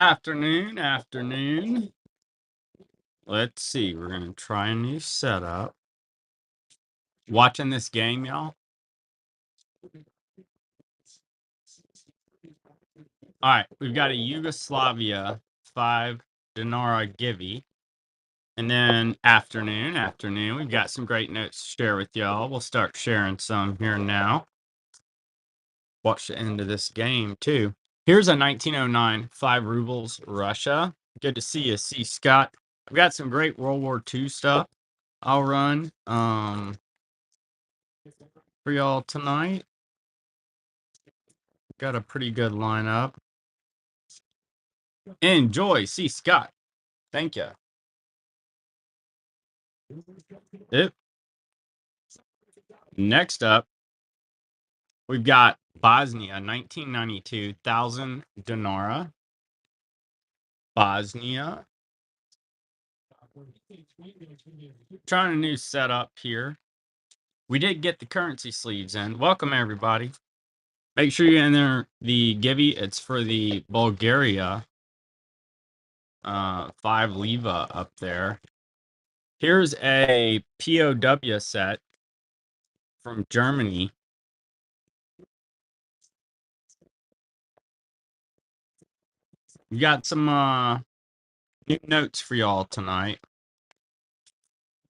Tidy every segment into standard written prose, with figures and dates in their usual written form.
Afternoon. Let's see. We're going to try a new setup. Watching this game, y'all? All right. We've got a Yugoslavia 5 Dinara Givey. And then afternoon. We've got some great notes to share with y'all. We'll start sharing some here now. Watch the end of this game, too. Here's a 1909 5 rubles Russia. Good to see you, C. Scott. I've got some great World War II stuff I'll run for y'all tonight. Got a pretty good lineup. Enjoy, C. Scott. Thank you. Yep. Next up, we've got Bosnia, 1992, 1,000 Dinara. Bosnia. Trying a new setup here. We did get the currency sleeves in. Welcome, everybody. Make sure you enter the Givey. It's for the Bulgaria 5 leva up there. Here's a POW set from Germany. We got some new notes for y'all tonight.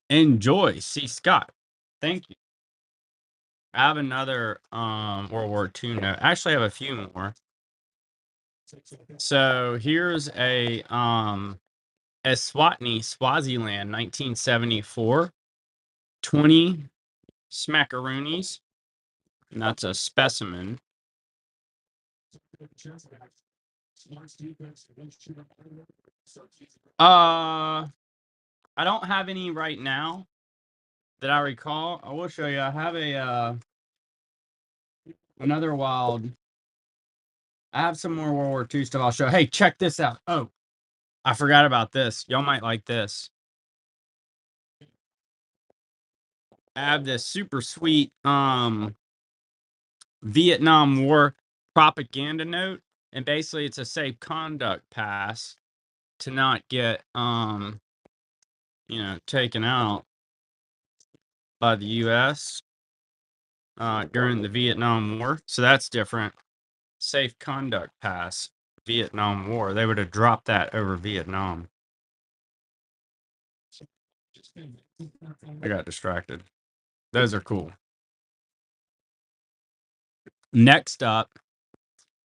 Enjoy, C. Scott. Thank you. I have another World War II note. Actually, I have a few more. So here's a Eswatini, Swaziland, 1974. 20 smackaroonies. And that's a specimen. I don't have any right now that I recall. I will show you. I have a another wild. I have some more World War II stuff I'll show. Hey, check this out. Oh, I forgot about this. Y'all might like this. I have this super sweet Vietnam War propaganda note, and basically it's a safe conduct pass to not get taken out by the US during the Vietnam War. So that's different. Safe conduct pass, Vietnam War. They would have dropped that over Vietnam. I got distracted. Those are cool. Next up,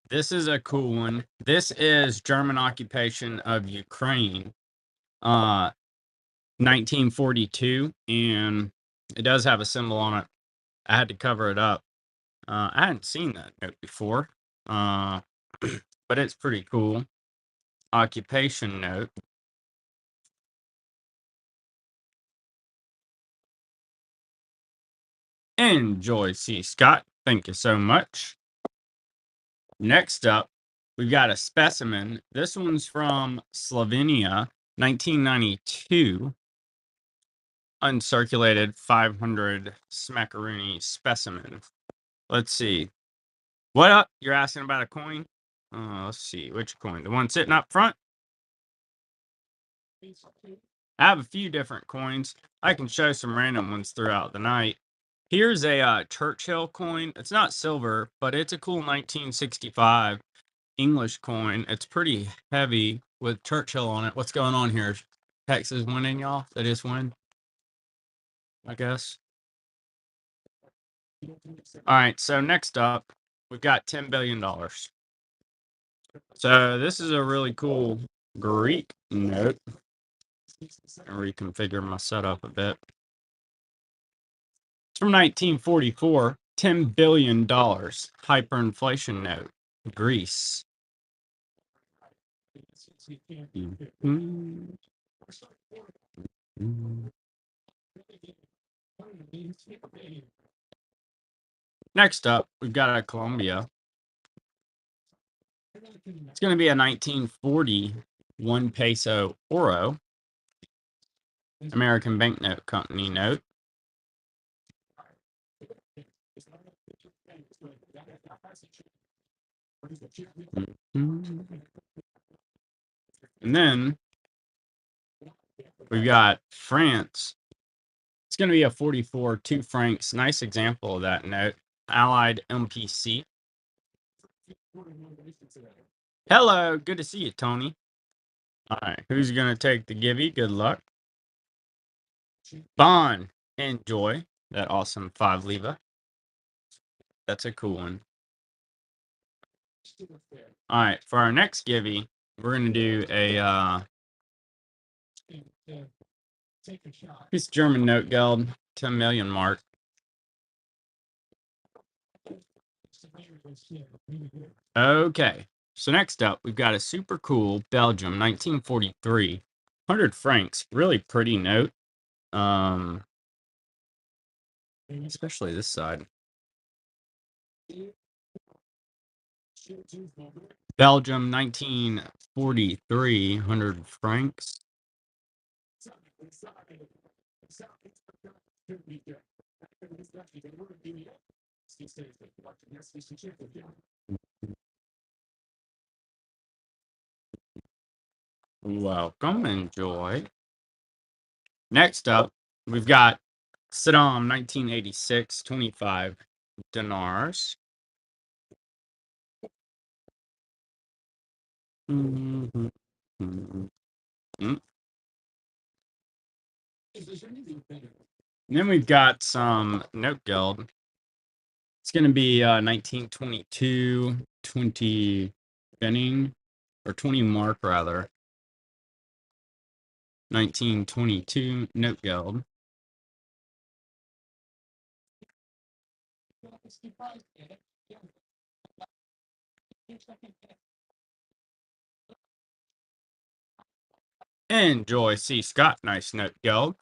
this is a cool one. This is German occupation of Ukraine, 1942, and it does have a symbol on it. I had to cover it up. I hadn't seen that note before, but it's pretty cool. Occupation note. Enjoy, C. Scott. Thank you so much. Next up, we've got a specimen. This one's from Slovenia, 1992. Uncirculated 500 smackaroonie specimen. Let's see. What up? You're asking about a coin? Let's see. Which coin? The one sitting up front? I have a few different coins. I can show some random ones throughout the night. Here's a Churchill coin. It's not silver, but it's a cool 1965 English coin. It's pretty heavy with Churchill on it. What's going on here? Texas winning, y'all? They just win, I guess. All right, so next up, we've got $10 billion. So this is a really cool Greek note. I'll reconfigure my setup a bit. It's from 1944, $10 billion hyperinflation note, Greece. Next up, we've got a Colombia. It's going to be a 1940 1 peso oro, American Banknote Company note. And then we've got France. It's going to be a 44, 2 francs. Nice example of that note. Allied MPC. Hello, good to see you, Tony. All right, who's going to take the givey? Good luck. Bond, enjoy that awesome 5 leva. That's a cool one. All right, for our next givey, we're going to do a this German note geld, 10 million mark. Okay, so next up, we've got a super cool Belgium 1943, 100 francs, really pretty note. Especially this side. Belgium 1943, 100 francs. Welcome, enjoy. Next up, we've got Saddam 1986, 25 dinars. And then we've got some note geld. It's going to be 1922, 20 Benning, or 20 mark rather. 1922 note geld. Enjoy, C. Scott. Nice note geld.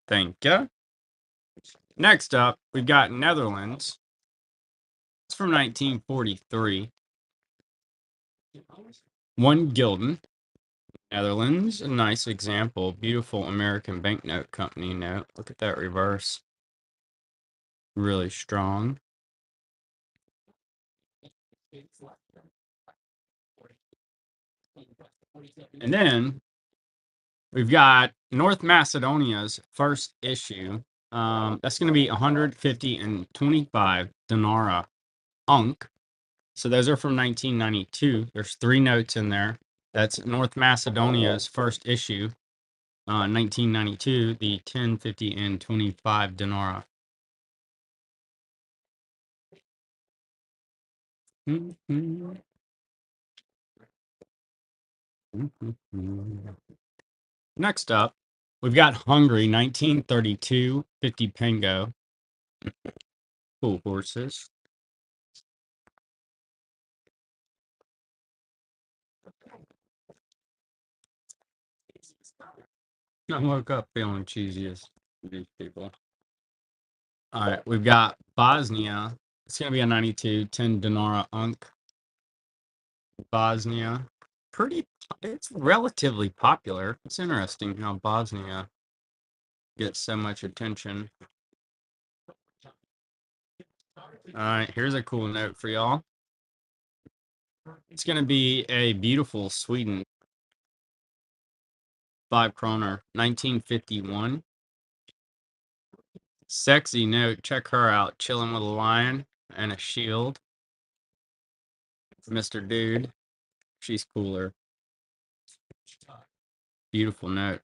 Thank you. Next up, we've got Netherlands. It's from 1943. 1 gulden. Netherlands, a nice example. Beautiful American banknote company note. Look at that reverse. Really strong. And then we've got North Macedonia's first issue. That's going to be 150 and 25 dinara unk. So those are from 1992. There's 3 notes in there. That's North Macedonia's first issue, 1992, the 10, 50, and 25 dinara. Next up, we've got Hungary, 1932, 50 Pengo. Cool horses. I woke up feeling cheesy as these people. All right, we've got Bosnia. It's going to be a 92, 10 dinara unk. Bosnia. It's relatively popular. It's interesting how Bosnia gets so much attention. All right, here's a cool note for y'all. It's going to be a beautiful Sweden 5 kroner, 1951. Sexy note. Check her out. Chilling with a lion and a shield. Mr. Dude. She's cooler. Beautiful note.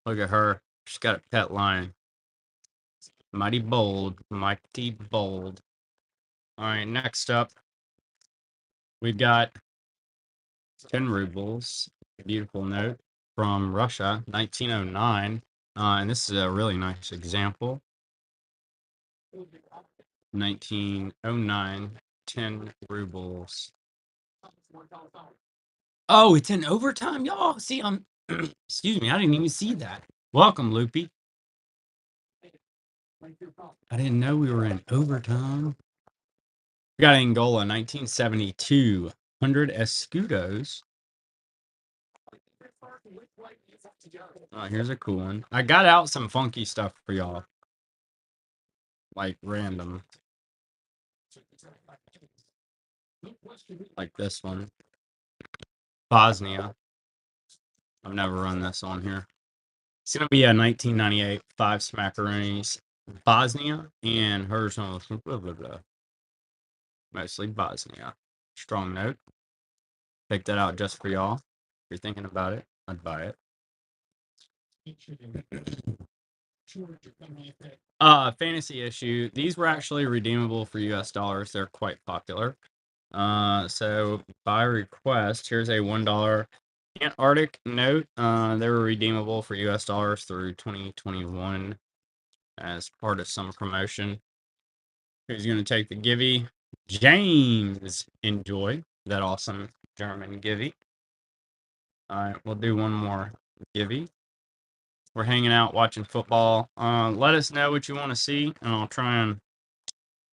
Look at her. She's got a pet lion. Mighty bold. Mighty bold. All right, next up, we've got 10 rubles. Beautiful note from Russia, 1909. And this is a really nice example. 1909, 10 rubles. Oh, it's in overtime, y'all. See, excuse me, I didn't even see that. Welcome, Loopy. I didn't know we were in overtime. We got Angola, 1972, 100 escudos. Here's a cool one. I got out some funky stuff for y'all. Like random. Like this one. Bosnia. I've never run this on here. It's going to be a 1998 5 Smackaroonies Bosnia and hers blah, blah, blah. Mostly Bosnia. Strong note. Pick that out just for y'all. If you're thinking about it, I'd buy it. Fantasy issue. These were actually redeemable for US dollars. They're quite popular. So by request, here's a $1 Antarctic note. They were redeemable for US dollars through 2021 as part of some promotion. Who's going to take the Givey? James. Enjoy that awesome German Givey. All right, we'll do one more Givey. We're hanging out watching football. Let us know what you want to see, and I'll try and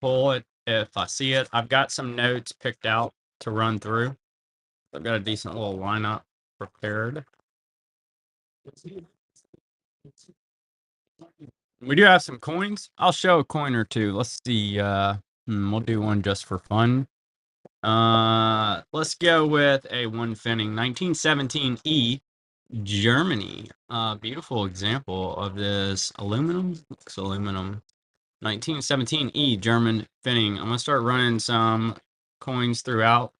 pull it if I see it. I've got some notes picked out to run through. I've got a decent little lineup prepared. We do have some coins. I'll show a coin or two. Let's see. We'll do one just for fun. Let's go with a one finning 1917 E Germany. Beautiful example of this aluminum. Looks aluminum. 1917 E German finning. I'm gonna start running some coins throughout.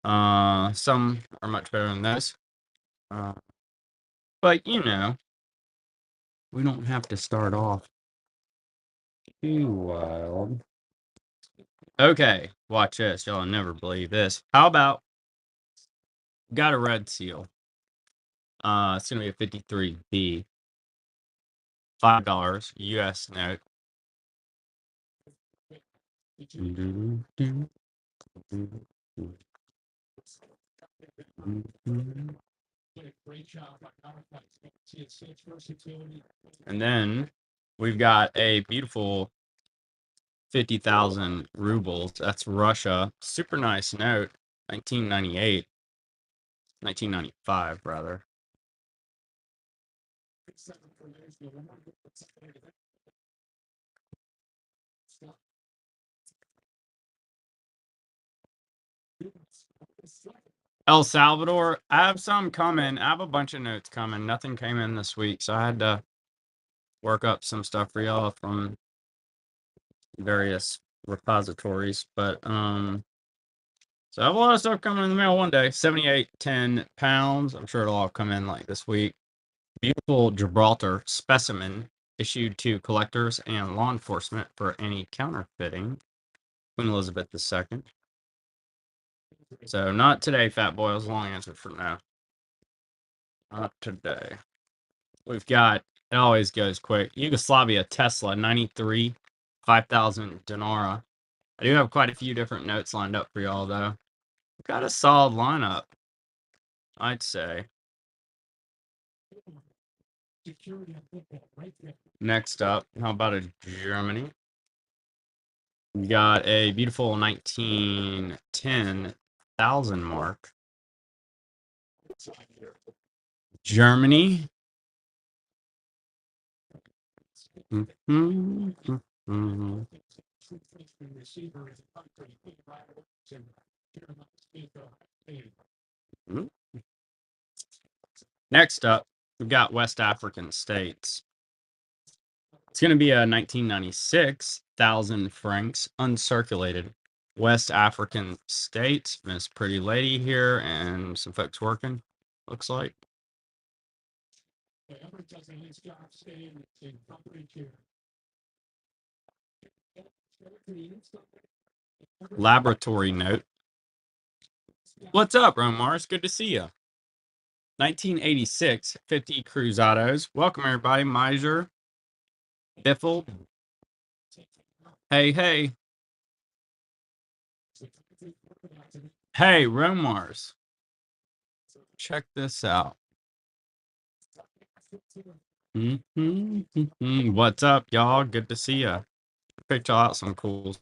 Some are much better than this. But you know, we don't have to start off too wild. Okay, watch this. Y'all never believe this. How about got a red seal? It's gonna be a 53B. $5 US note. And then we've got a beautiful 50,000 rubles. That's Russia. Super nice note. 1998. 1995, rather. El Salvador. I have some coming. I have a bunch of notes coming. Nothing came in this week, so I had to work up some stuff for y'all from various repositories. But so I have a lot of stuff coming in the mail one day. 7810 pounds. I'm sure it'll all come in like this week. Beautiful Gibraltar specimen issued to collectors and law enforcement for any counterfeiting. Queen Elizabeth II. So not today, Fat Boy. Was a long answer for no. Not today. We've got, it always goes quick. Yugoslavia Tesla 93, 5,000 dinara. I do have quite a few different notes lined up for y'all, though. We've got a solid lineup, I'd say. Next up, how about a Germany? We got a beautiful 1910,000 mark. Germany. Next up, we've got West African states. It's going to be a 1996,000 francs uncirculated West African states. Miss Pretty Lady here and some folks working, looks like. Laboratory note. What's up, Mars? Good to see you. 1986, 50 Cruzados. Welcome, everybody. Miser, Biffle. Hey, hey. Hey, Romars. Check this out. What's up, y'all? Good to see ya. Picked y'all out some cool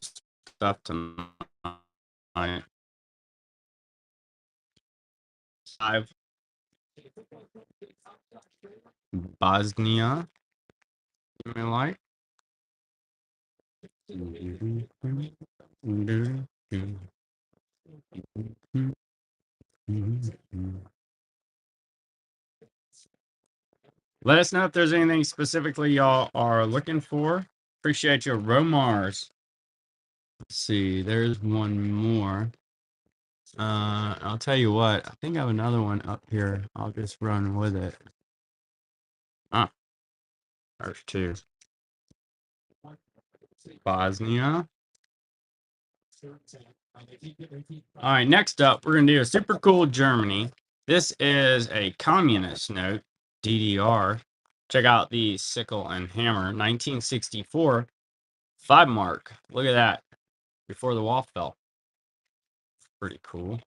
stuff tonight. I've Bosnia. You may like. Let us know if there's anything specifically y'all are looking for. Appreciate your Romars. Let's see, there's one more. I'll tell you what, I think I have another one up here. I'll just run with it. Ah, there's two. Bosnia. All right, next up, we're going to do a super cool Germany. This is a communist note, DDR. Check out the sickle and hammer, 1964, 5 mark. Look at that, before the wall fell. Pretty cool.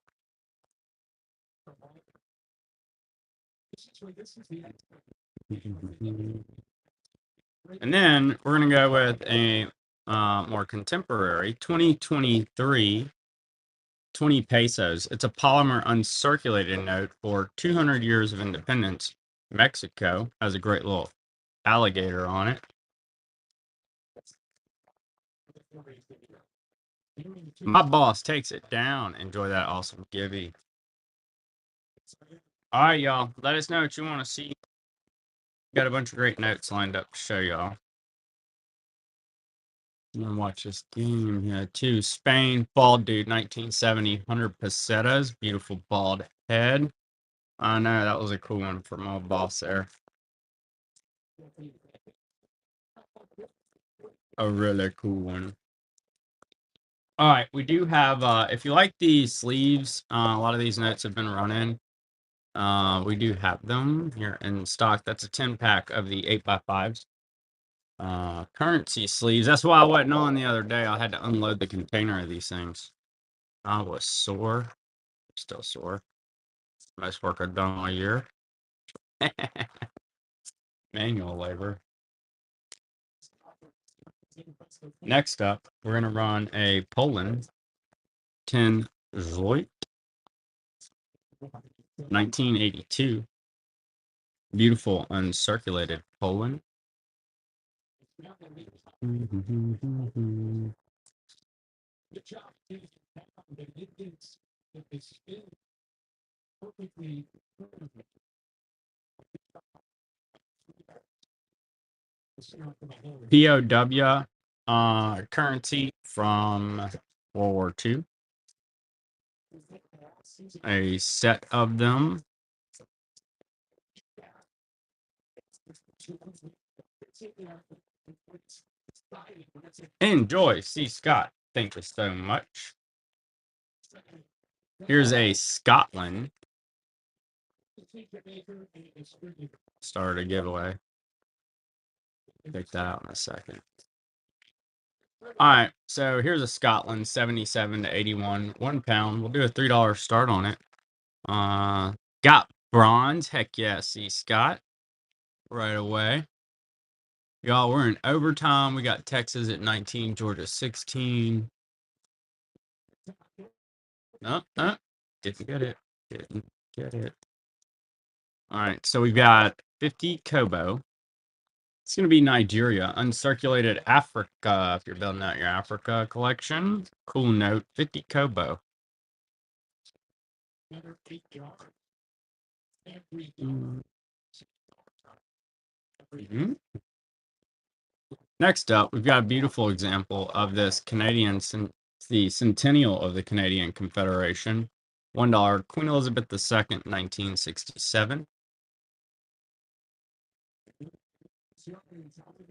And then we're going to go with a more contemporary 2023 20 pesos. It's a polymer uncirculated note for 200 years of independence. Mexico has a great little alligator on it. My boss takes it down. Enjoy that awesome givey. All right, y'all. Let us know what you want to see. Got a bunch of great notes lined up to show y'all. I'm gonna watch this game here too. Spain, bald dude, 1970, 100 pesetas. Beautiful bald head. I know that was a cool one for my boss there. A really cool one. All right, we do have. If you like these sleeves, a lot of these notes have been running. We do have them here in stock. That's a 10-pack of the 8x5s. Currency sleeves. That's why I wasn't on the other day. I had to unload the container of these things. I was sore. Still sore. Most work I've done all year. Manual labor. Next up, we're going to run a Poland 10 Zoit 1982. Beautiful uncirculated Poland. POW currency from World War II. A set of them. Enjoy, C. Scott. Thank you so much. Here's a Scotland. Started a giveaway. Take that out in a second. All right, so here's a Scotland 77 to 81, 1 pound. We'll do a $3 start on it. Got bronze. Heck yeah, C. Scott. Right away. Y'all, we're in overtime. We got Texas at 19, Georgia 16. No, didn't get it. Didn't get it. All right, so we've got 50 Kobo. It's going to be Nigeria, uncirculated Africa, if you're building out your Africa collection. Cool note, 50 Kobo. Mm-hmm. Next up, we've got a beautiful example of this Canadian, the centennial of the Canadian Confederation. $1, Queen Elizabeth II, 1967.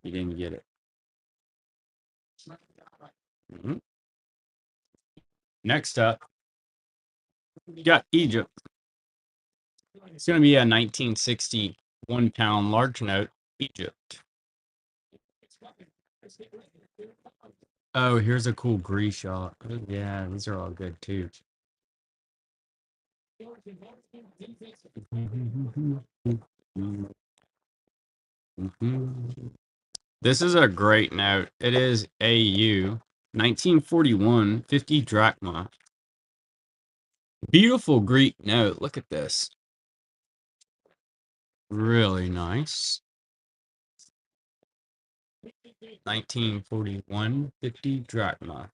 You didn't get it. Mm-hmm. Next up, you got Egypt. It's going to be a 1960 1 pound large note, Egypt. Oh, here's a cool Greece shot. Oh, yeah, these are all good too. This is a great note. It is AU 1941 50 drachma. Beautiful Greek note. Look at this. Really nice. 1941 50 drachma.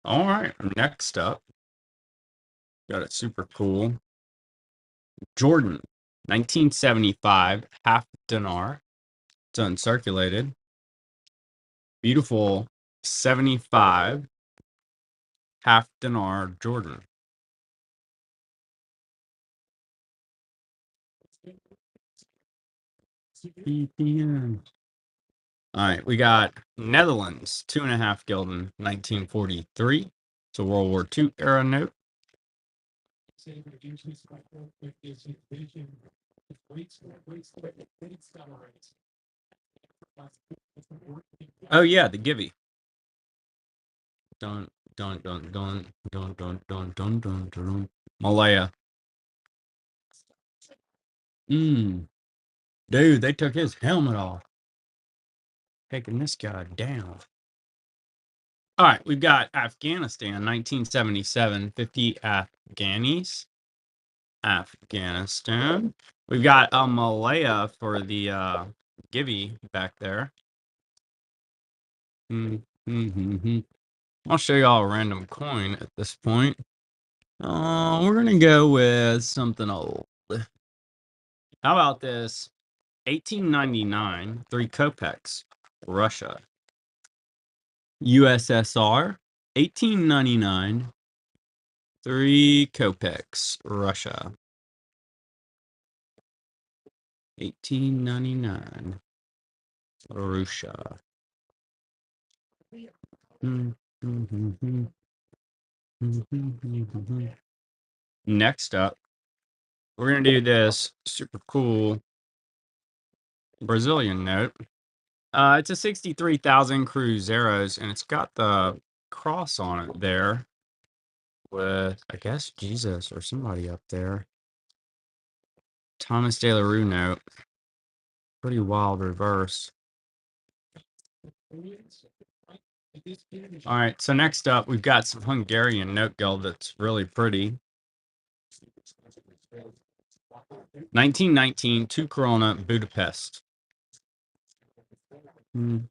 All right, next up, Got it super cool. Jordan, 1975, half dinar. It's uncirculated. Beautiful 75, half dinar Jordan. All right, we got Netherlands, 2.5 gulden, 1943. It's a World War II era note. Oh yeah, the Givey. Dun dun dun dun dun dun dun dun dun dun. Malaya. Dude, they took his helmet off. Taking this guy down. All right, we've got Afghanistan, 1977, 50 Afghanis. Afghanistan. We've got a Malaya for the Givey back there. I'll show you all a random coin at this point. We're gonna go with something old. How about this? 1899, 3 kopecks, Russia. USSR, 1899, 3 kopecks, Russia. 1899, Russia. Next up, we're going to do this super cool Brazilian note. It's a 63,000 Cruzeiros, and it's got the cross on it there with, I guess, Jesus or somebody up there. Thomas De La Rue note. Pretty wild reverse. All right, so next up, we've got some Hungarian note geld that's really pretty. 1919, 2 Corona, Budapest. Look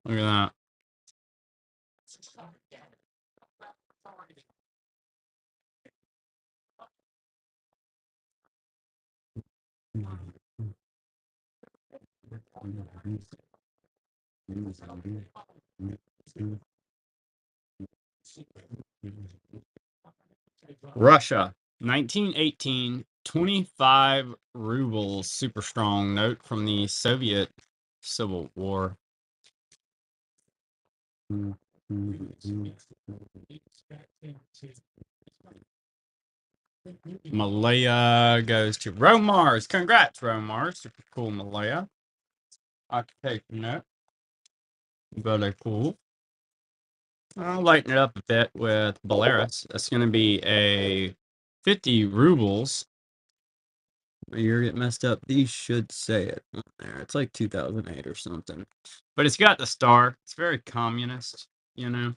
at that. Russia, 1918, 25 rubles, super strong note from the Soviet Civil War. Malaya goes to Romars. Congrats, Romars. Super cool, Malaya. I can take a note. Very cool. I'll lighten it up a bit with Belarus. That's going to be a 50 rubles. You're getting messed up. These should say it on there. It's like 2008 or something. But it's got the star. It's very communist, you know.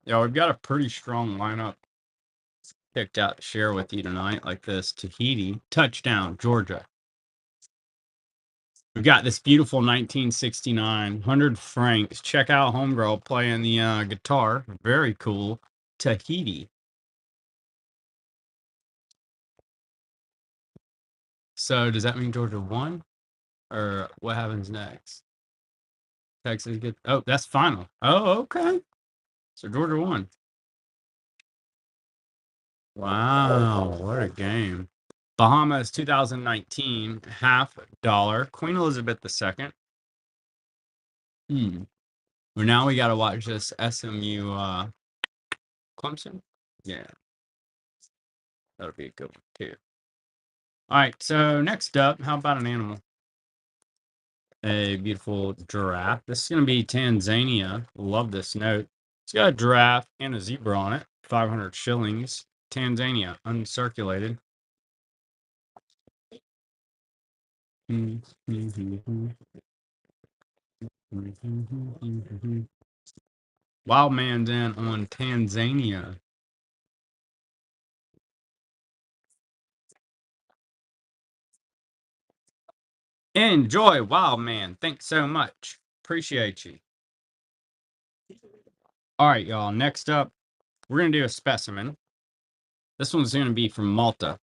Yeah, we've got a pretty strong lineup picked out to share with you tonight, like this Tahiti touchdown, Georgia. We've got this beautiful 1969 100 francs. Check out Homegirl playing the guitar. Very cool. Tahiti. So does that mean Georgia won? Or what happens next? Texas get oh, that's final. Oh, okay. So Georgia won. Wow, what a game. Bahamas 2019, $50. Queen Elizabeth II. Well, now we gotta watch this SMU Clemson. Yeah, that'll be a good one too. All right, so next up, how about an animal? A beautiful giraffe. This is gonna be Tanzania. Love this note. It's got a giraffe and a zebra on it. 500 shillings. Tanzania, uncirculated. Wild Man's in on Tanzania. Enjoy, Wild Man. Thanks so much. Appreciate you. All right, y'all. Next up, we're going to do a specimen. This one's going to be from Malta.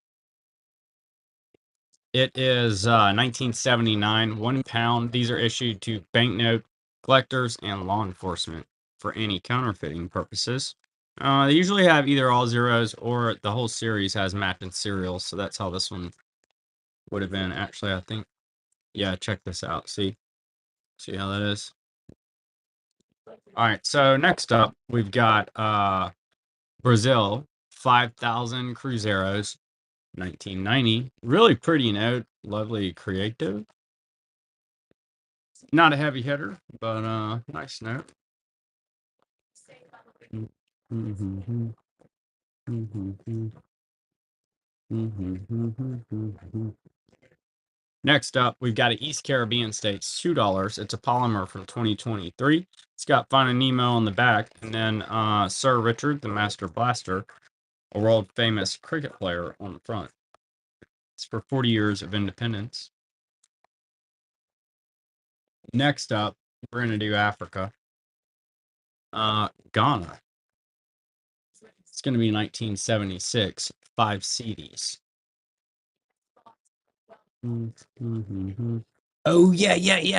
It is 1979, 1 pound. These are issued to banknote collectors and law enforcement for any counterfeiting purposes. They usually have either all zeros or the whole series has matching serials. So that's how this one would have been. Actually, I think, yeah, check this out. See how that is? All right. So next up, we've got Brazil, 5,000 Cruzeiros, 1990. Really pretty note. Lovely creative. Not a heavy hitter, but nice note. Next up, we've got an East Caribbean States, $2. It's a polymer from 2023. It's got Finding Nemo on the back, and then Sir Richard, the Master Blaster, a world famous cricket player, on the front. It's for 40 years of independence. Next up, we're going to do Africa. Ghana. It's going to be 1976, 5 CDs. Oh, yeah.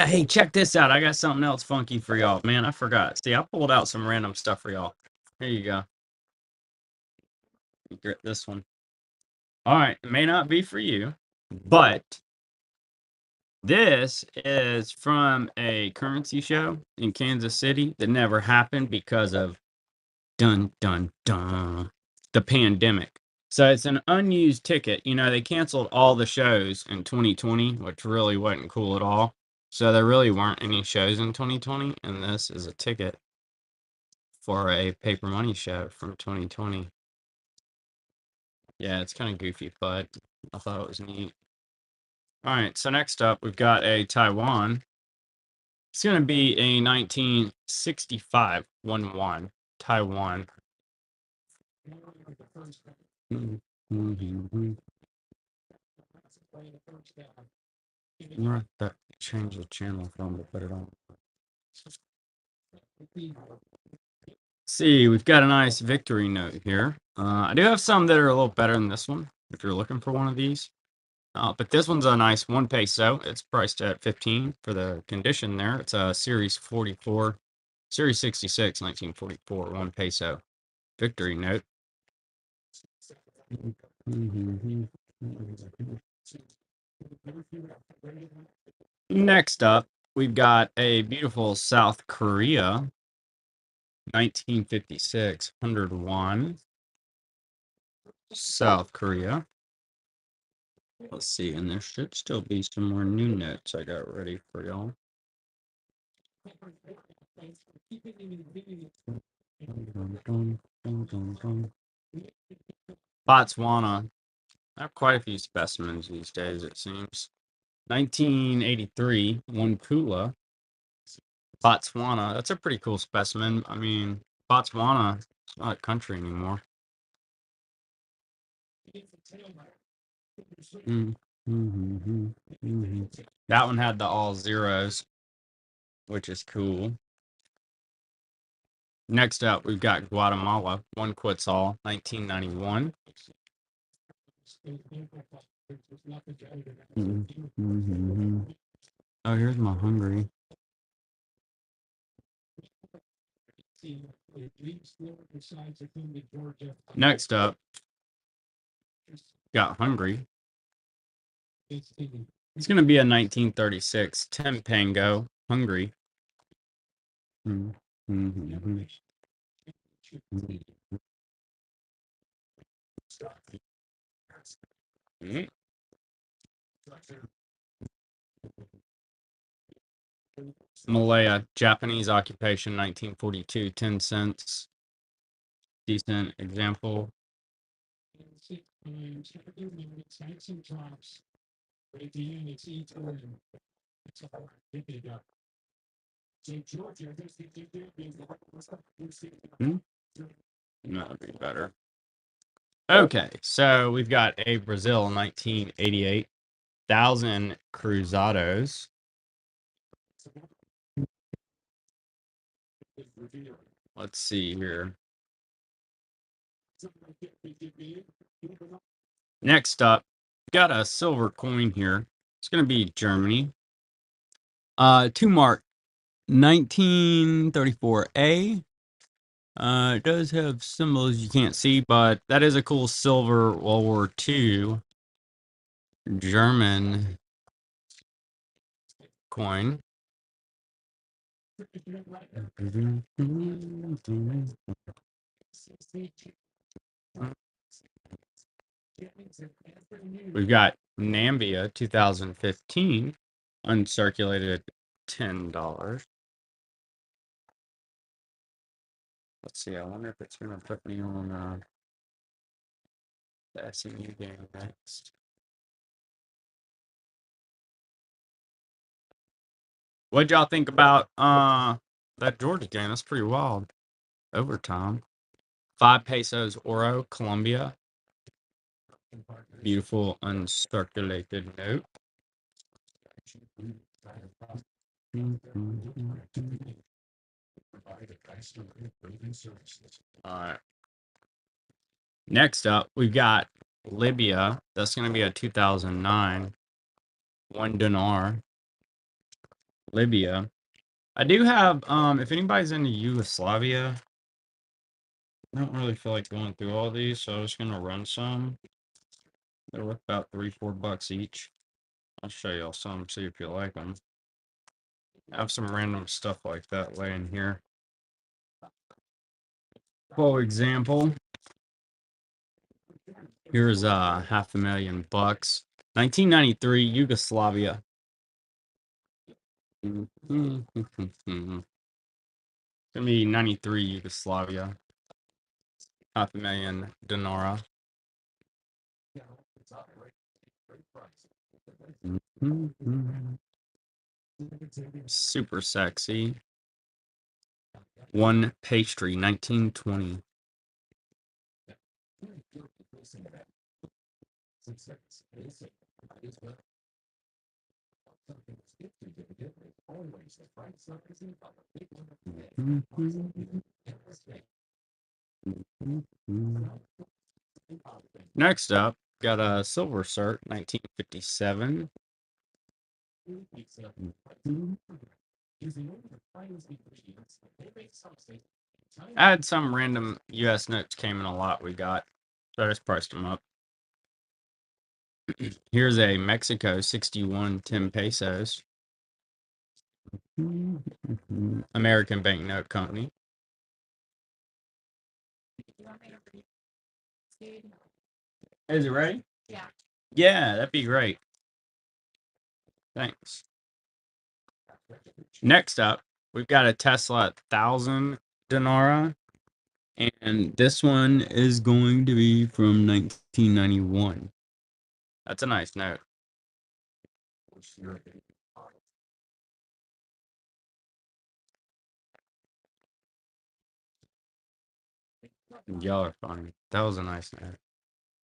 Hey, check this out. I got something else funky for y'all. Man, I forgot. See, I pulled out some random stuff for y'all. Here you go. You get this one. All right. It may not be for you, but this is from a currency show in Kansas City that never happened because of dun dun dun the pandemic. So it's an unused ticket. You know, they canceled all the shows in 2020, which really wasn't cool at all. So there really weren't any shows in 2020, and this is a ticket for a paper money show from 2020. Yeah, it's kind of goofy, but I thought it was neat. All right, so next up, we've got a Taiwan. It's going to be a 1965 1-1 Taiwan. Change the channel from to put it on. See, we've got a nice victory note here. I do have some that are a little better than this one, if you're looking for one of these. But this one's a nice 1 peso. It's priced at 15 for the condition there. It's a Series 44, Series 66, 1944, 1 peso victory note. Next up, we've got a beautiful South Korea, 1956, 101. South Korea. Let's see, and there should still be some more new notes I got ready for y'all. Botswana. I have quite a few specimens these days, it seems. 1983, one Kula. Botswana. That's a pretty cool specimen. I mean, Botswana, it's not a country anymore. That one had the all zeros, which is cool. Next up, we've got Guatemala, 1 Quetzal, 1991. Oh, here's my Hungary. Next up, got Hungary. It's going to be a 1936 Tempango, Hungary. Malaya, Japanese occupation, 1942, 10 cents. Decent example. That'd be better. Okay, so we've got a Brazil 1988, 1,000 Cruzados. Let's see here. Next up, got a silver coin here. It's going to be Germany. 2 mark 1934A. It does have symbols you can't see, but that is a cool silver World War II German coin. We've got Nambia 2015, uncirculated $10. Let's see, I wonder if it's going to put me on the SMU game next. What'd y'all think about that Georgia game? That's pretty wild. Overtime. 5 pesos oro, Colombia. Beautiful uncirculated note. All right. Next up, we've got Libya. That's going to be a 2009 1 dinar. Libya. I do have, if anybody's into Yugoslavia, I don't really feel like going through all these, so I was going to run some. They're worth about $3-4 each. I'll show y'all some, see if you like them. I have some random stuff like that laying here. For example, here's $500,000. 1993 Yugoslavia. It's gonna be 93 Yugoslavia. 500,000 dinara. Super sexy. 1 pastry, 1920. Next up, got a silver cert, 1957. I had some random US notes came in a lot we got, so I just priced them up. Here's a Mexico 61 10 pesos. American Banknote Company. Is it ready? Yeah. Yeah, that'd be great. Thanks. Next up, we've got a Tesla 1000 dinara, and this one is going to be from 1991. That's a nice note. Y'all are funny. That was a nice note.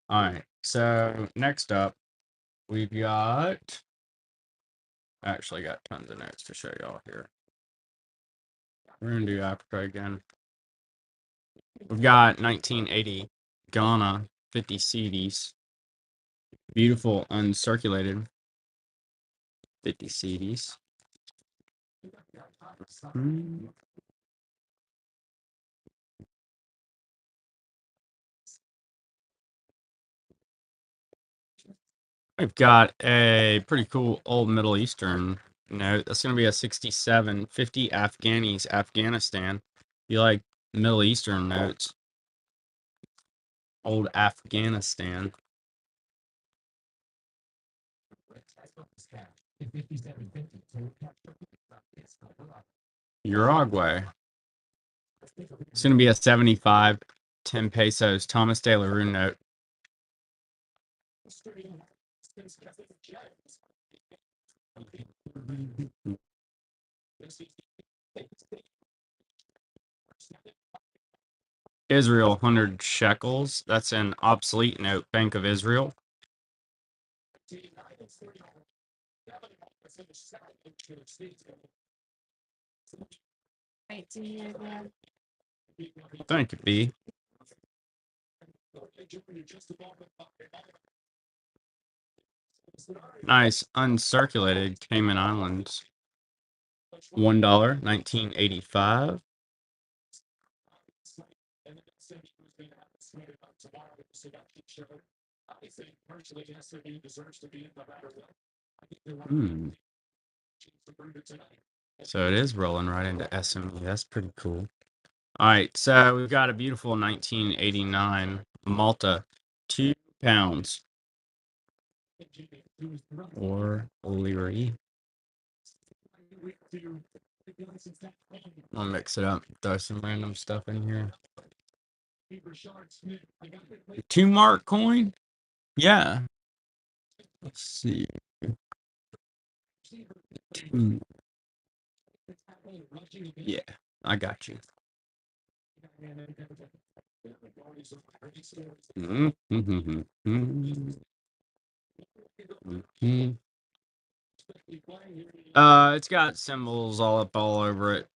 All right, so next up, we've got. Actually, got tons of notes to show y'all here. We're gonna do Africa again. We've got 1980 Ghana 50 CDs. Beautiful uncirculated 50 CDs. We've got a pretty cool old Middle Eastern note. That's going to be a 67 50 Afghanis, Afghanistan. You like Middle Eastern notes? Old Afghanistan. Uruguay. It's going to be a 75 10 pesos Thomas de la Rue note. Israel 100 shekels. That's an obsolete note. Bank of Israel. Thank you, B. Nice uncirculated Cayman Islands. $1, 1985. Hmm. So it is rolling right into SME. That's pretty cool. All right, so we've got a beautiful 1989 Malta, 2 pounds. Or O'Leary. I'll mix it up, throw some random stuff in here. 2 mark coin? Yeah. Let's see. Yeah, I got you. It's got symbols all over it.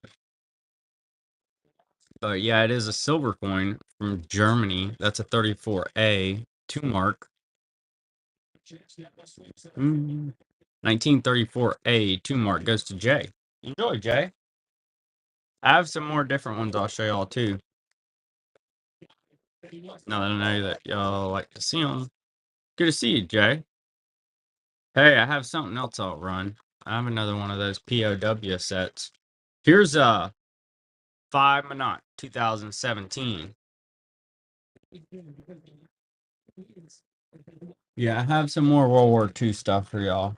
But yeah, it is a silver coin from Germany. That's a 34A, 2 mark. 1934A, 2 mark goes to Jay. Enjoy, Jay. I have some more different ones I'll show y'all too. Now that I know that y'all like to see them. Good to see you, Jay. Hey, I have something else I'll run. I have another one of those POW sets. Here's 5 Minot, 2017. Yeah, I have some more World War II stuff for y'all.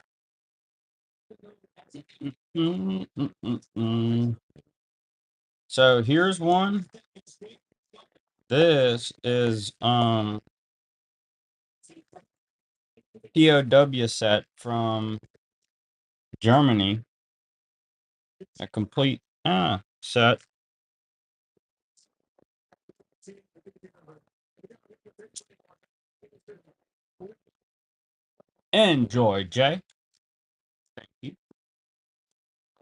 So here's one. This is POW set from Germany. A complete set. Enjoy, Jay. Thank you.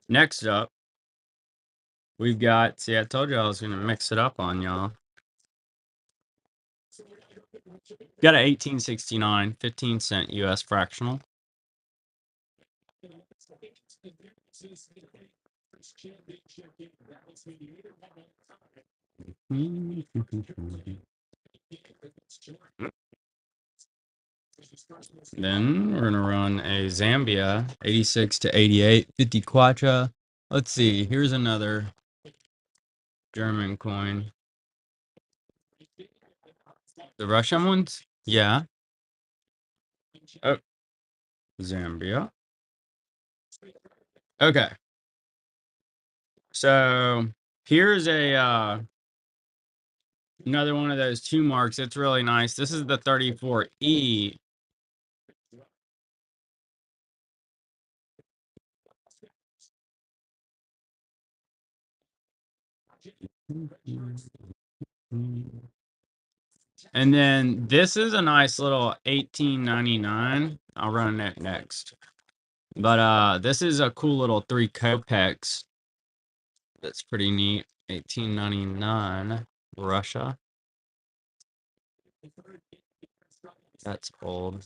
Next up, we've got, see, I told you I was going to mix it up on y'all. Got a 1869 15-cent US fractional. Then we're going to run a Zambia 86 to 88 50 kwacha. Let's see, here's another German coin. The Russian ones? Yeah. Oh, Zambia. Okay. So here's a another one of those 2 marks. It's really nice. This is the 34E. And then this is a nice little 1899. I'll run that next. But this is a cool little 3 kopecks. That's pretty neat. 1899 Russia. That's old.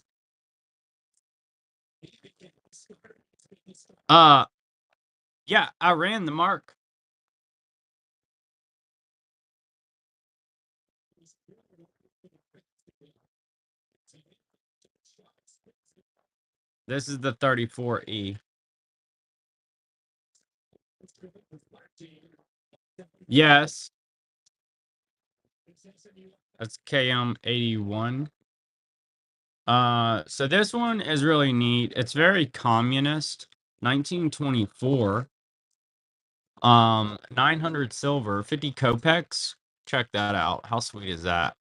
Yeah, I ran the mark. This is the 34E. Yes. That's KM81. So this one is really neat. It's very communist. 1924. 900 silver, 50 kopecks. Check that out. How sweet is that?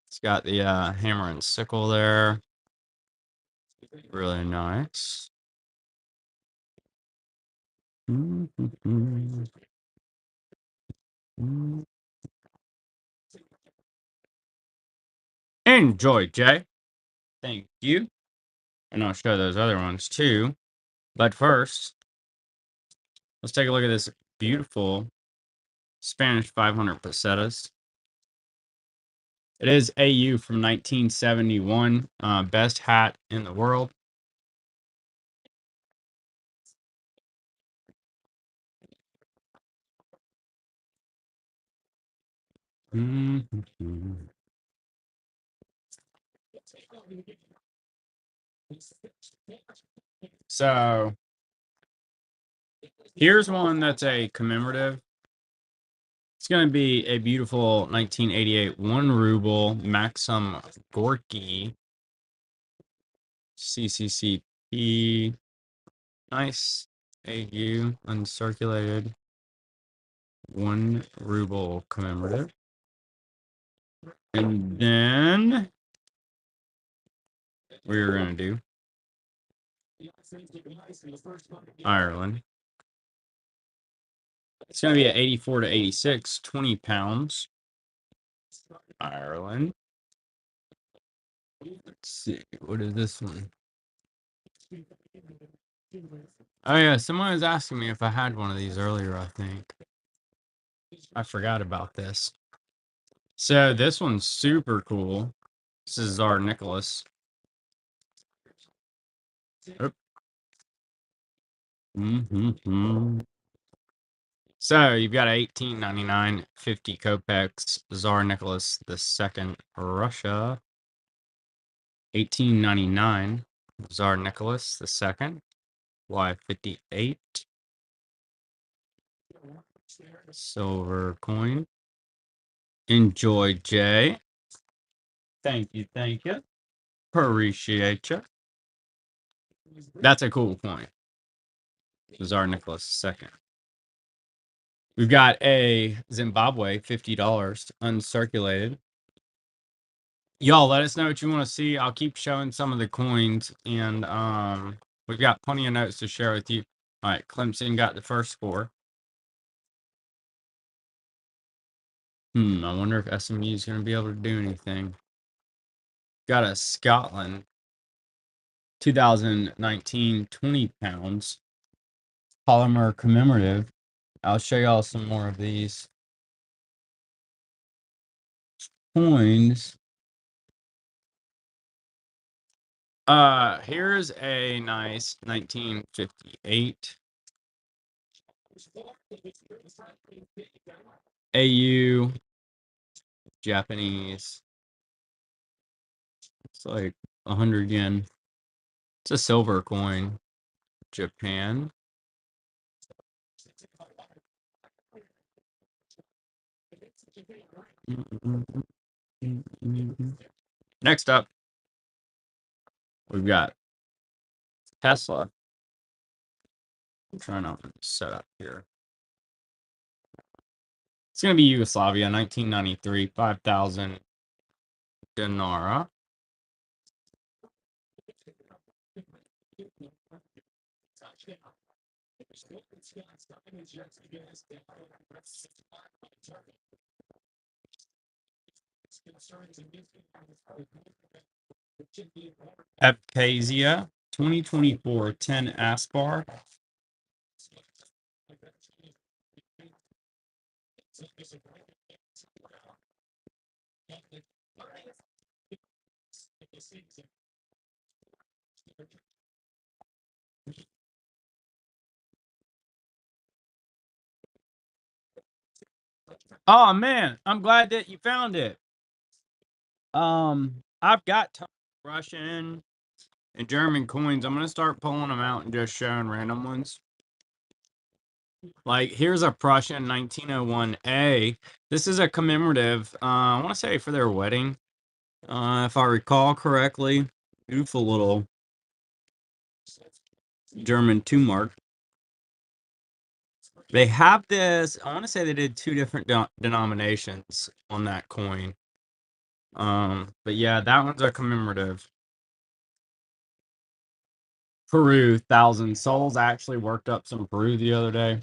It's got the hammer and sickle there. Really nice. Enjoy, Jay. Thank you. And I'll show those other ones too. But first, let's take a look at this beautiful Spanish 500 pesetas. It is AU from 1971. Best hat in the world. Mhm. So here's one that's a commemorative. It's going to be a beautiful 1988 1 ruble Maxim Gorky CCCP. Nice AU uncirculated 1 ruble commemorative. And then we're going to do Ireland. It's going to be at 84 to 86, 20 pounds. Ireland. Let's see. What is this one? Oh, yeah. Someone was asking me if I had one of these earlier, I think. I forgot about this. So this one's super cool. This is our Nicholas. Mm-hmm. So you've got 1899 50 kopecks, Tsar Nicholas II, Russia. 1899 Tsar Nicholas II, Y58. Silver coin. Enjoy, Jay. Thank you, thank you. Appreciate you. That's a cool coin. Tsar Nicholas II. We've got a Zimbabwe $50 uncirculated. Y'all let us know what you want to see. I'll keep showing some of the coins, and we've got plenty of notes to share with you. All right, Clemson got the first score. I wonder if SMU is going to be able to do anything. Got a Scotland 2019 20 pounds polymer commemorative. I'll show y'all some more of these coins. Here's a nice 1958 AU Japanese. It's like 100 yen. It's a silver coin. Japan. Next up, we've got Tesla. I'm trying to set up here. It's going to be Yugoslavia, 1993, 5,000 dinara. Abkhazia, 2024, 10 Aspar. Oh man, I'm glad that you found it. I've got tons of Russian and German coins. I'm gonna start pulling them out and just showing random ones. Like here's a Prussian 1901A. This is a commemorative. I want to say for their wedding, if I recall correctly. Beautiful little German 2 mark. They have this. I want to say they did 2 different denominations on that coin. But yeah, that one's a commemorative. Peru, 1,000 souls. I actually worked up some Peru the other day.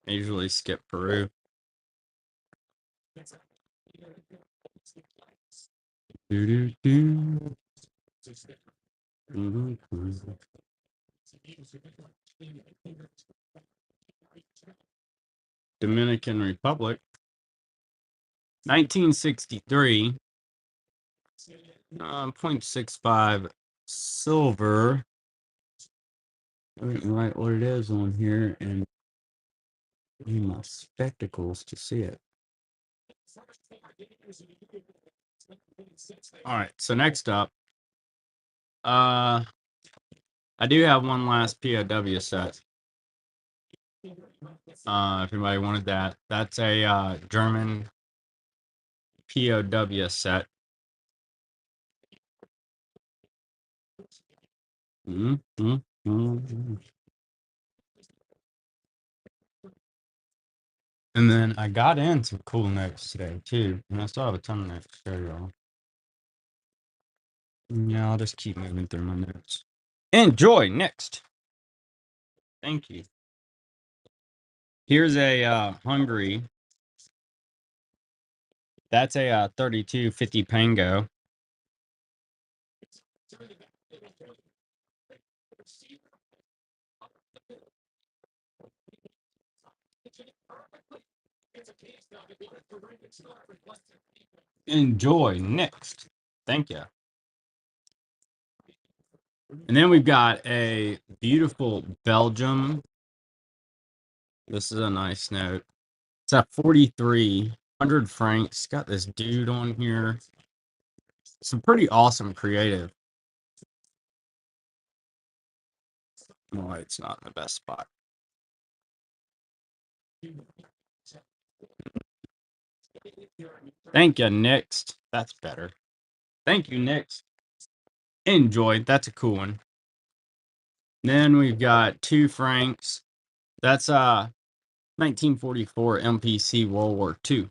I usually skip Peru. Dominican Republic. 1963, 0.65 silver. I didn't write what it is on here and need my spectacles to see it. All right, so next up, I do have one last POW set. If anybody wanted that, that's a German POW set. And then I got in some cool notes today too, and I still have a ton of notes to show y'all. Yeah, I'll just keep moving through my notes. Enjoy next. Thank you. Here's a Hungary. That's a 3250 Pango. Enjoy next. Thank you. And then we've got a beautiful Belgium. This is a nice note. It's at 4,300 francs. Got this dude on here. Some pretty awesome creative. Oh, it's not in the best spot. Thank you, next. That's better. Thank you, next. Enjoy. That's a cool one. Then we've got 2 francs. That's 1944 MPC World War II.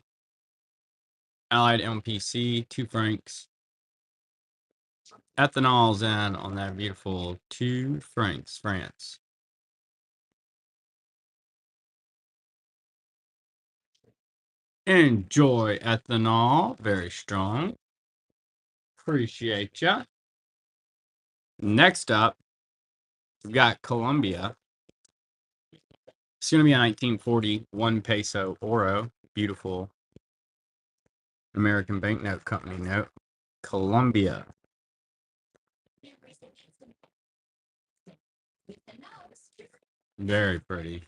Allied MPC, 2 francs. Ethanol's in on that beautiful 2 francs, France. Enjoy ethanol. Very strong. Appreciate ya. Next up, we've got Colombia. It's going to be a 1940 1 peso oro. Beautiful American Banknote Company note. Colombia. Very pretty.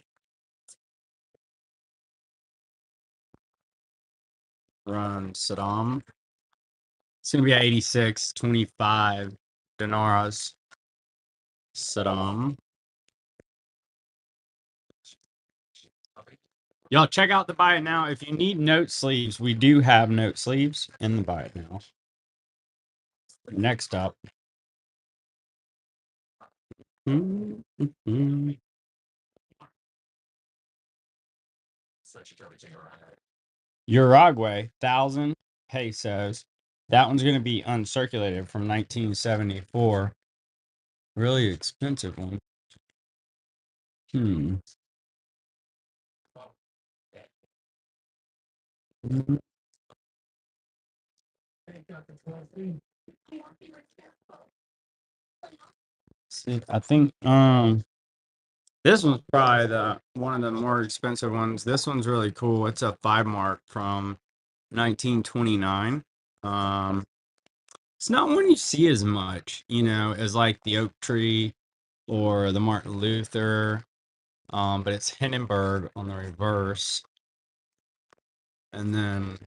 Run Saddam. It's going to be at 86, 25 dinaras. Saddam. Y'all check out the Buy It Now. If you need note sleeves, we do have note sleeves in the Buy It Now. Next up. Uruguay, 1,000 pesos. That one's going to be uncirculated from 1974. Really expensive one. See, I think this one's probably the one of the more expensive ones. This one's really cool. It's a 5 mark from 1929. It's not one you see as much, as like the oak tree or the Martin Luther. But it's Hindenburg on the reverse. And then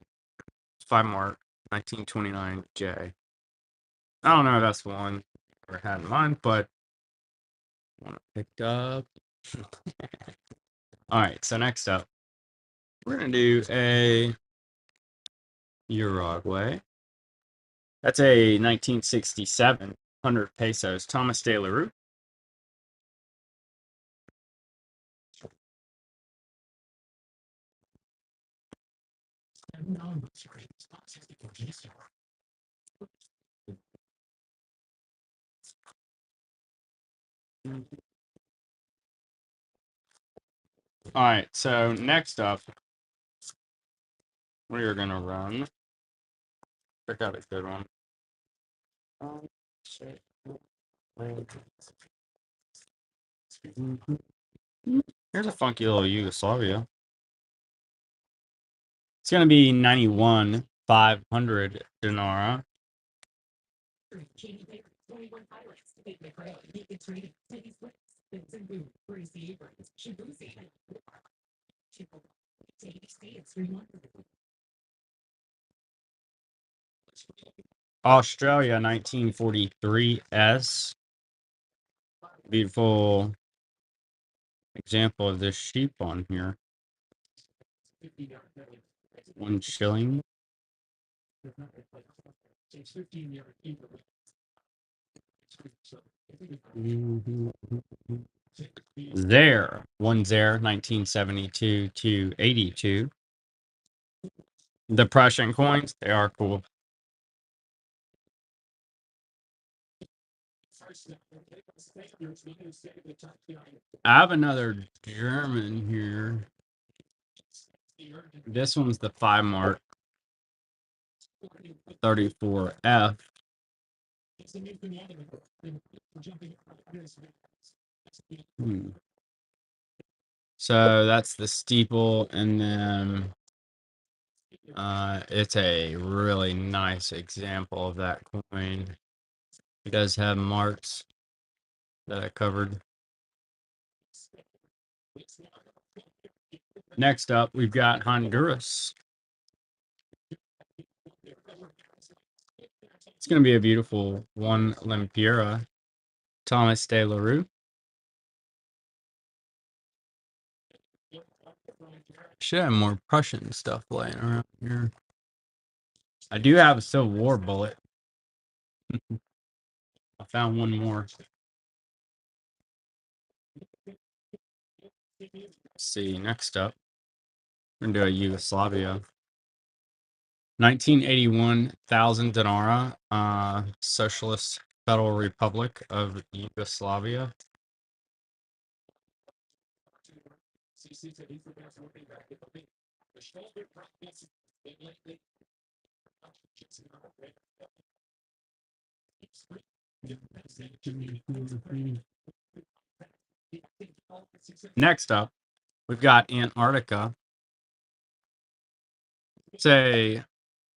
5 mark, 1929 J. I don't know if that's the one I ever had in mind, but I want to pick up. All right, so next up, we're going to do a Uruguay. That's a 1967 100 pesos. Thomas de la Rue. All right, so next up, we are going to run. Check out a good one. Here's a funky little Yugoslavia. It's going to be 91 500 denarii. Australia 1943 S. Beautiful example of this sheep on here. 1 shilling. There, 1 there, 1972 to 82. The Prussian coins, they are cool. I have another German here. This one's the 5 mark 34F. So that's the steeple, and then it's a really nice example of that coin. It does have marks that I covered. Next up, we've got Honduras. It's going to be a beautiful 1 Lempiera, Thomas de la Rue. Should have more Prussian stuff laying around here. I do have a Civil War bullet. I found one more. Let's see, next up, we're going to do a Yugoslavia. 1981 1,000 denarii, Socialist Federal Republic of Yugoslavia. Next up, we've got Antarctica. It's a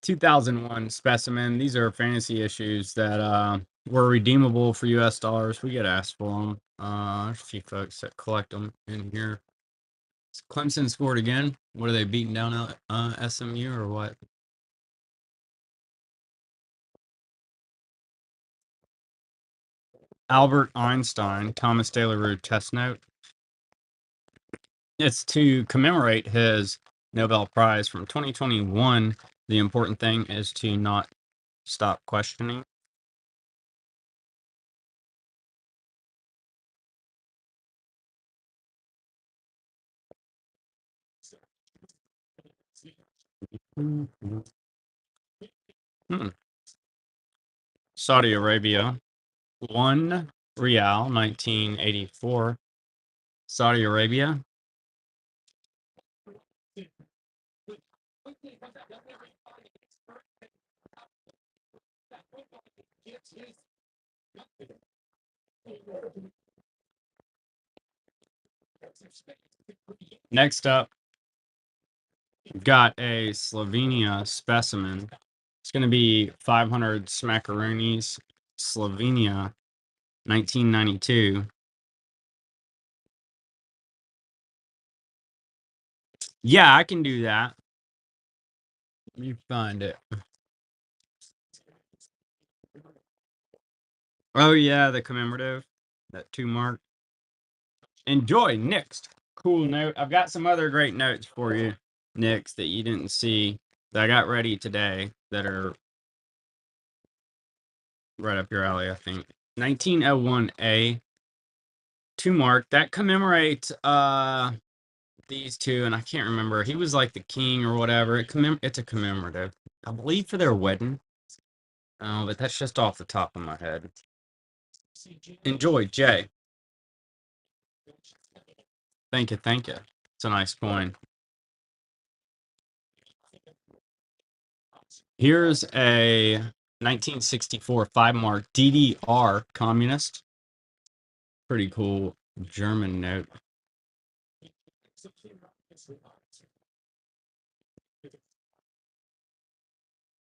2001 specimen. These are fantasy issues that were redeemable for US dollars. We get asked for them. There's a few folks that collect them in here. Clemson scored again. What are they beating down SMU or what? Albert Einstein, Thomas de la Rue test note. It's to commemorate his Nobel Prize from 2021. The important thing is to not stop questioning. Saudi Arabia, 1 Rial, 1984. Saudi Arabia. Next up, we've got a Slovenia specimen. It's going to be 500 smackaroonies, Slovenia, 1992. Yeah, I can do that. Let me find it. Oh, yeah, the commemorative, that 2 mark. Enjoy. Next. Cool note. I've got some other great notes for you, next, that you didn't see that I got ready today that are right up your alley, I think. 1901A, 2 mark. That commemorates these two, and I can't remember. He was like the king or whatever. It's a commemorative, I believe, for their wedding. But that's just off the top of my head. Enjoy, Jay. Thank you, thank you. It's a nice coin. Here's a 1964 5 mark DDR communist. Pretty cool German note.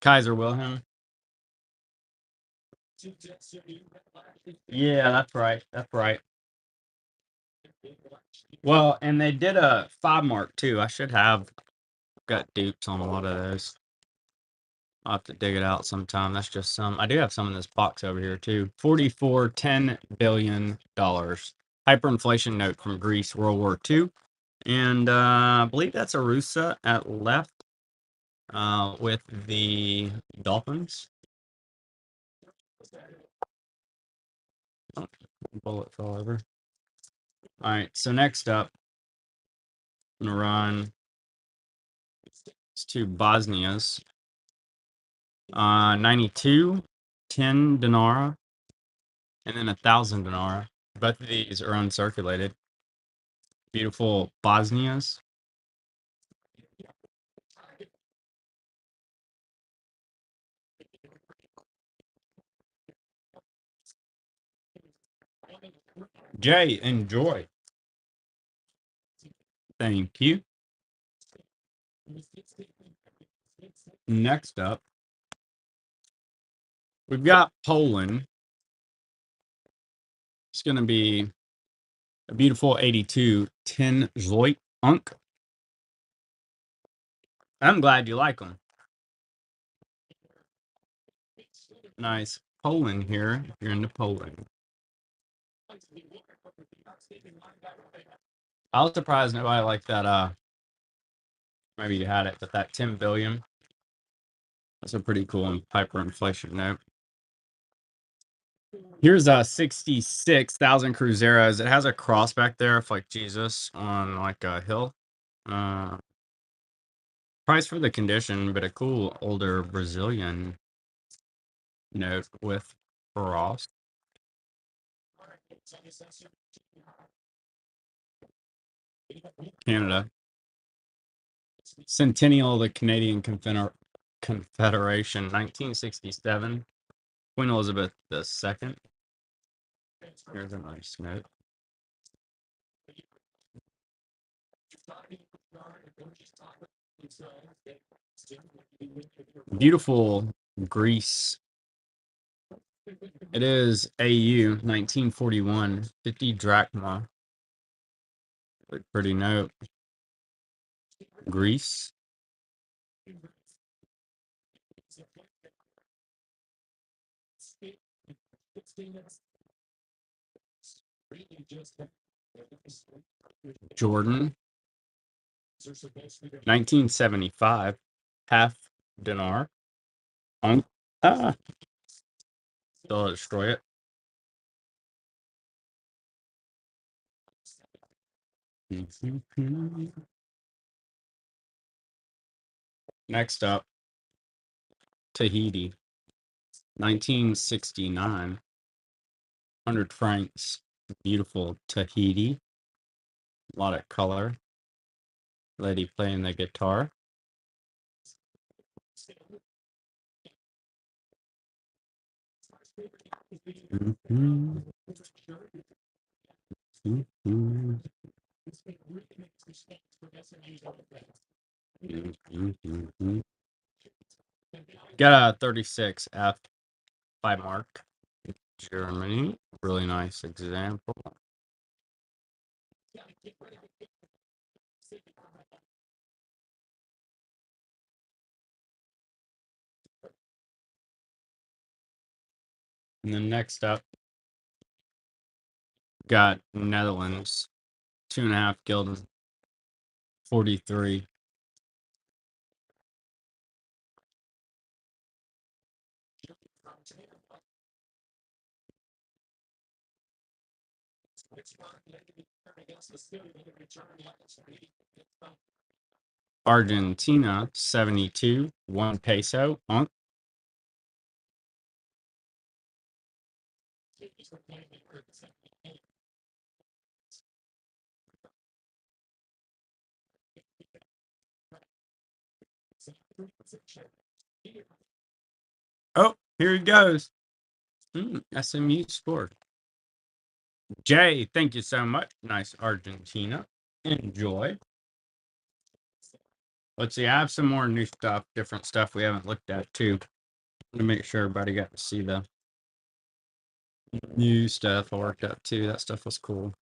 Kaiser Wilhelm. Yeah, that's right. That's right. Well, and they did a 5 mark too. I should have got dupes on a lot of those. I'll have to dig it out sometime. That's just some. I do have some in this box over here too. 44 $10 billion. Hyperinflation note from Greece, World War II. And I believe that's Arusa at left with the Dolphins. Oh, bullet fell over. All right, so next up, I'm going to run two Bosnias. 92, 10 dinara, and then 1,000 dinara. Both of these are uncirculated. Beautiful Bosnias. Jay, enjoy. Thank you. Next up, we've got Poland. It's going to be a beautiful 82, 10 Zloit Unk. I'm glad you like them. Nice Poland here, if you're into Poland. I was surprised nobody liked that. Maybe you had it, but that 10 billion. That's a pretty cool hyperinflation note. Here's a 66,000 Cruzeros. It has a cross back there of like Jesus on like a hill. Price for the condition, but a cool older Brazilian note with frost. Canada. Centennial of the Canadian Confederation, 1967. Queen Elizabeth II. Here's a nice note. Beautiful Greece. It is AU 1941, 50 drachma. Pretty note. Greece. Jordan. 1975, half dinar. Still destroy it. Next up, Tahiti, 1969, 100 francs. Beautiful Tahiti. A lot of color. Lady playing the guitar. Got a 36 F 5 mark. Germany. Really nice example. And then next up, got Netherlands, 2.5 gulden, 43. Argentina, 72, 1 peso. Oh, here he goes. SMU scored. Jay, thank you so much. Nice Argentina. Enjoy. Let's see. I have some more new stuff, different stuff we haven't looked at too, to make sure everybody got to see the new stuff I worked up too. That stuff was cool.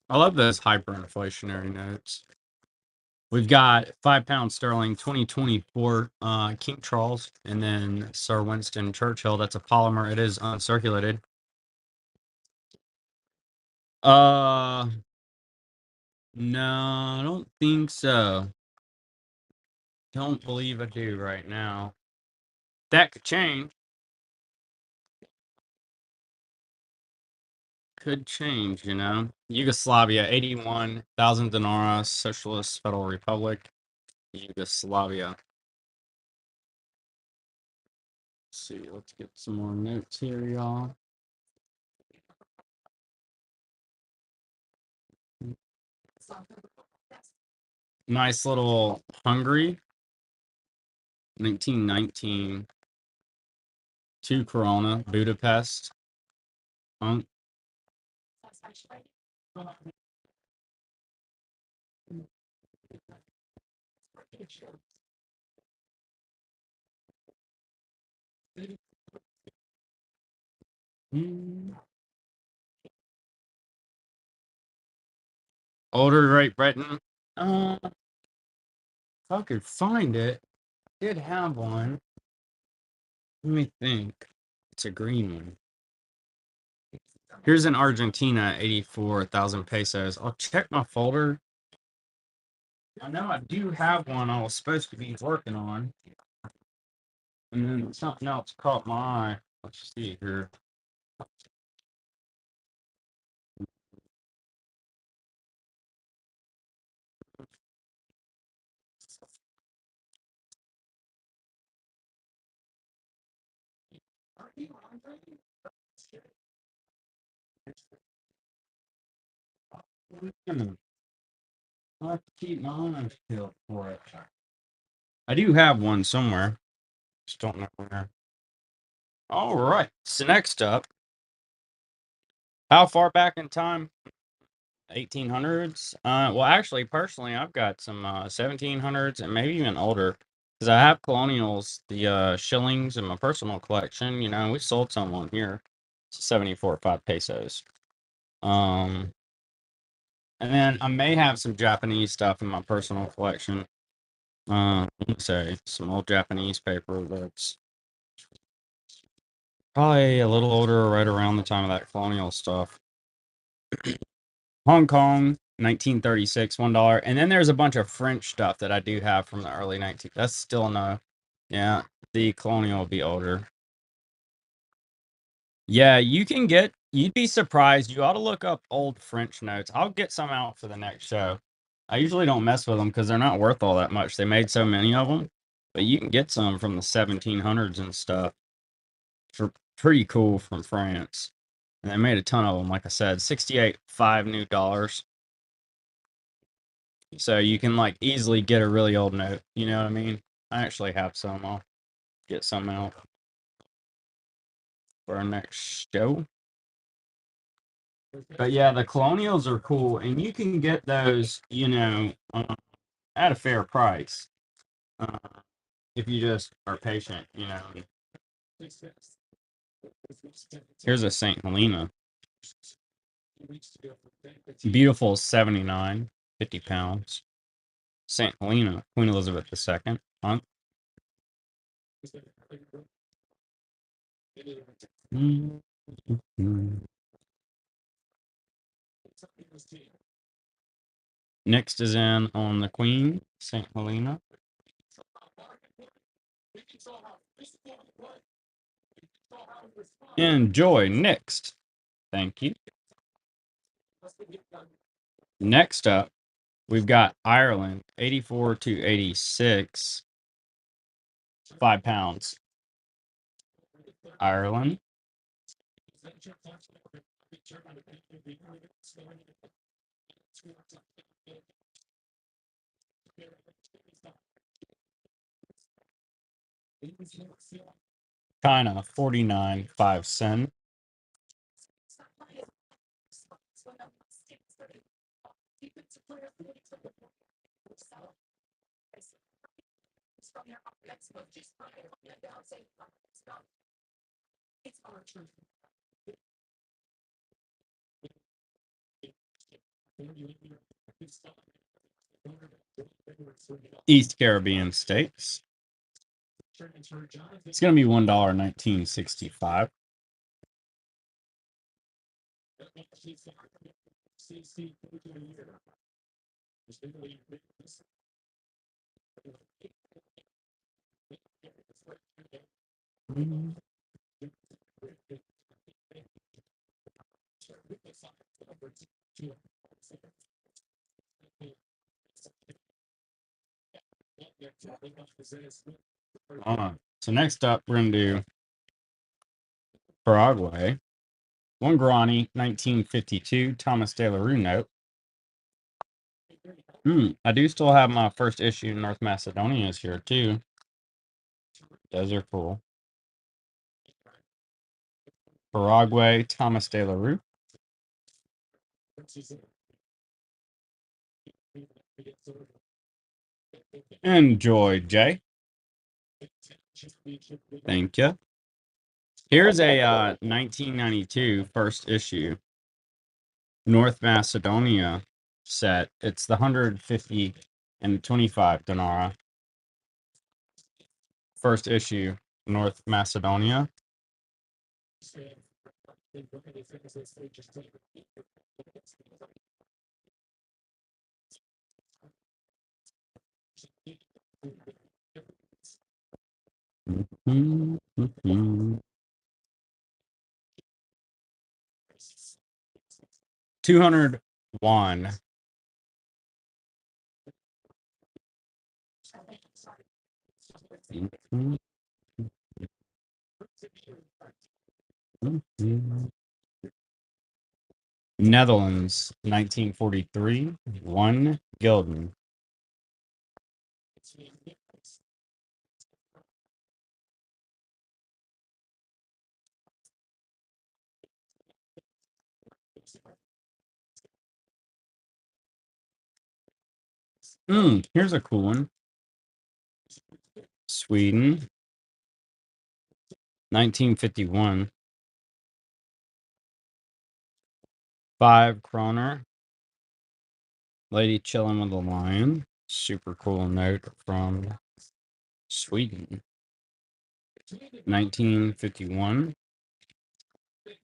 I love those hyperinflationary notes. We've got £5 sterling 2024 King Charles, and then Sir Winston Churchill. That's a polymer. It is uncirculated. No, I don't think so. Don't believe I do right now. That could change. Could change, you know. Yugoslavia, 81,000 dinara, Socialist Federal Republic, Yugoslavia. Let's see, let's get some more notes here, y'all. Nice little Hungary, 1919, 2 Corona, Budapest. Hung- Older Great Britain. If I could find it, did have one. Let me think. It's a green one. Here's an Argentina, 84,000 pesos. I'll check my folder. I know I do have one I was supposed to be working on. And then something else caught my eye. Let's see here. I'll have to keep my eyes peeled for it. I do have one somewhere. Just don't know where. All right. So next up, how far back in time? 1800s. Well, actually, personally, I've got some 1700s and maybe even older, because I have colonials, the shillings in my personal collection. You know, we sold some on here, 74.5 pesos. Um, and then I may have some Japanese stuff in my personal collection. Let's say some old Japanese paper that's probably a little older, right around the time of that colonial stuff. Hong Kong, 1936, $1. And then there's a bunch of French stuff that I do have from the early 19. That's still no. Yeah, the colonial will be older. Yeah, you can get. You'd be surprised. You ought to look up old French notes. I'll get some out for the next show. I usually don't mess with them because they're not worth all that much. They made so many of them, but you can get some from the 1700s and stuff for pretty cool from France. And they made a ton of them. Like I said, 68, 5 new dollars. So you can like easily get a really old note. You know what I mean? I actually have some. I'll get some out for our next show. But yeah, the colonials are cool, and you can get those, you know, at a fair price uh, if you just are patient. You know. Here's a Saint Helena, beautiful 79, 50 pounds. Saint Helena, Queen Elizabeth II. Huh? Next is in on the Queen, St. Helena. Enjoy. Next. Thank you. Next up, we've got Ireland, 84 to 86, £5. Ireland. China, 49, 5 cents. East Caribbean states. It's going to be $1.1965. So next up, we're going to do Paraguay. One Guarani, 1952, Thomas De La Rue note. I do still have my first issue North Macedonia's here too. Those are cool. Paraguay, Thomas De La Rue. Enjoy, Jay. Thank you. Here's a 1992 first issue North Macedonia set. It's the 150 and 25 denarii. First issue North Macedonia. Mm-hmm. 201. Netherlands, 1943, 1 Gulden. Here's a cool one. Sweden, 1951. 5 kroner. Lady chilling with a lion. Super cool note from Sweden. 1951.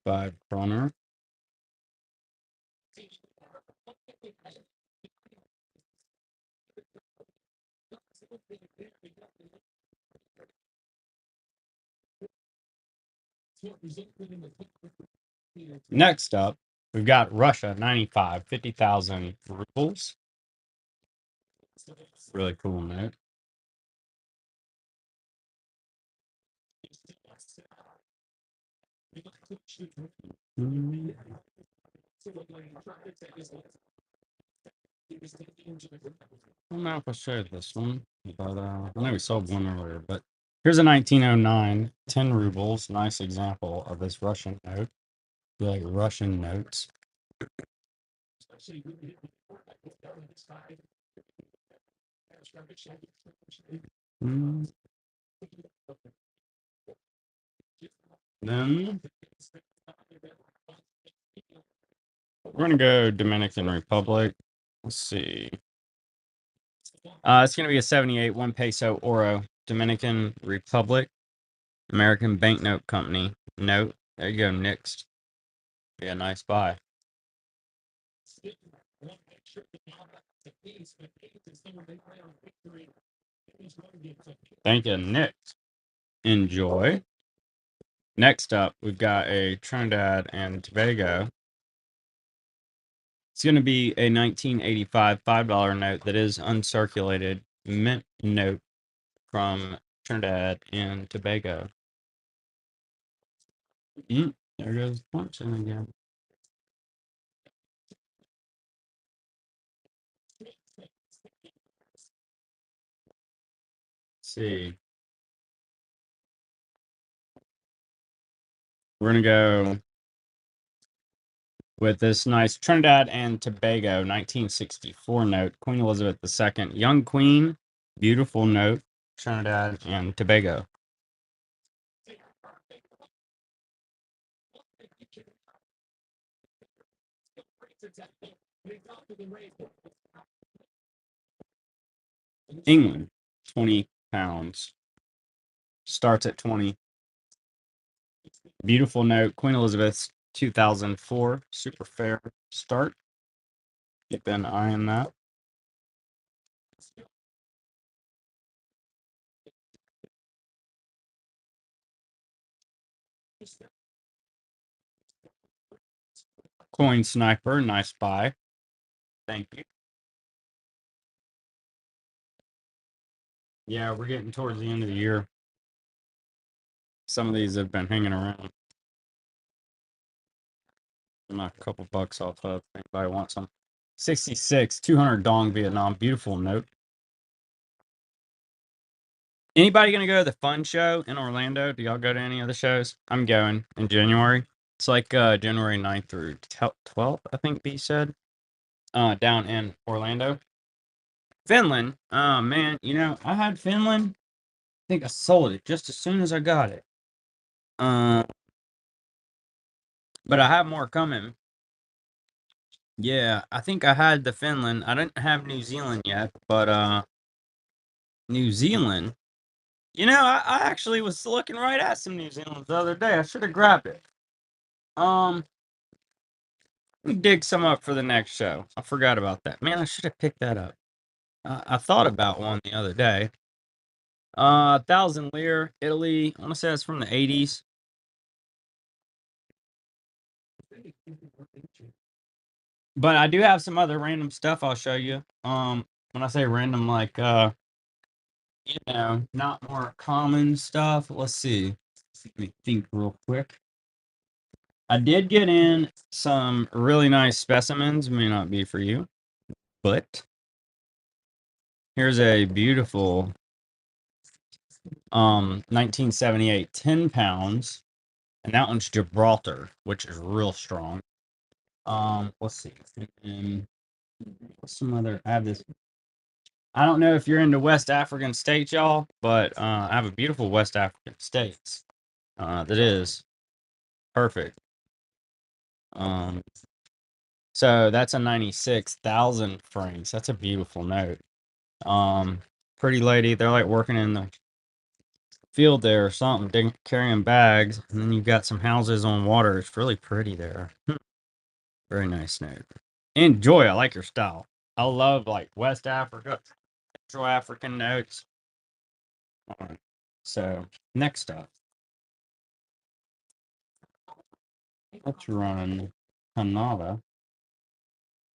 5 kroner. Next up, we've got Russia, 95, 50,000 rubles. Really cool note. I don't know if I showed this one, but I know we sold one earlier. But here's a 1909, 10 rubles. Nice example of this Russian note. You like Russian notes. Then we're going to go Dominican Republic. Let's see. It's going to be a 78, 1 peso oro. Dominican Republic. American Banknote Company. Note. There you go, next. Yeah, nice buy. Thank you, Nick. Enjoy. Next up, we've got a Trinidad and Tobago. It's going to be a 1985 $5 note that is uncirculated mint note from Trinidad and Tobago. There goes Punching again. Let's see. We're going to go with this nice Trinidad and Tobago 1964 note, Queen Elizabeth II, young queen, Beautiful note, Trinidad and Tobago. England, 20 pounds. Starts at 20. Beautiful note, Queen Elizabeth's 2004. Super fair start. Keep an eye on that. Coin Sniper, nice buy. Thank you. Yeah, we're getting towards the end of the year. Some of these have been hanging around. I'm a couple bucks off of. If anybody wants some. 66, 200 Dong Vietnam. Beautiful note. Anybody gonna go to the fun show in Orlando? Do y'all go to any of the shows? I'm going in January. It's like January 9th through 12th, I think B said. Down in Orlando. Finland. Oh man, I had Finland. I think I sold it just as soon as I got it. But I have more coming. Yeah, I think I had the Finland. I didn't have New Zealand yet, but New Zealand. I actually was looking right at some New Zealands the other day. I should have grabbed it. Um, let me dig some up for the next show. I forgot about that. Man, I should have picked that up. I thought about one the other day. 1,000 lire, Italy. I want to say that's from the 80s. But I do have some other random stuff I'll show you. When I say random, like not more common stuff. Let's see. Let me think real quick. I did get in some really nice specimens. May not be for you, but here's a beautiful 1978 10 pounds, and that one's Gibraltar, which is real strong. Let's see. What's some other? I have this. I don't know if you're into West African states, y'all, but I have a beautiful West African states that is perfect. So that's a 96,000 francs. That's a beautiful note. Pretty lady, they're like working in the field there or something, carrying bags, and then you've got some houses on water. It's really pretty there. Very nice note. Enjoy. I like your style. I love like West Africa, Central African notes. So next up, let's run Canada.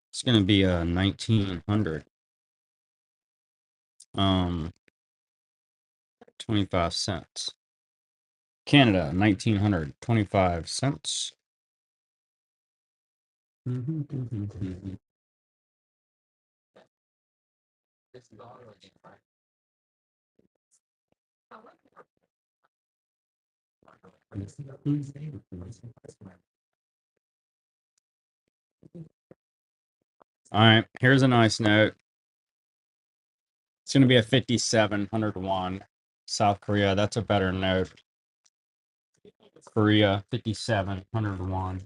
It's gonna be a 1900. 25 cents. Canada, 1900, 25 cents. All right, here's a nice note. It's going to be a 5,700 won. South Korea, that's a better note. Korea, 5,700 won.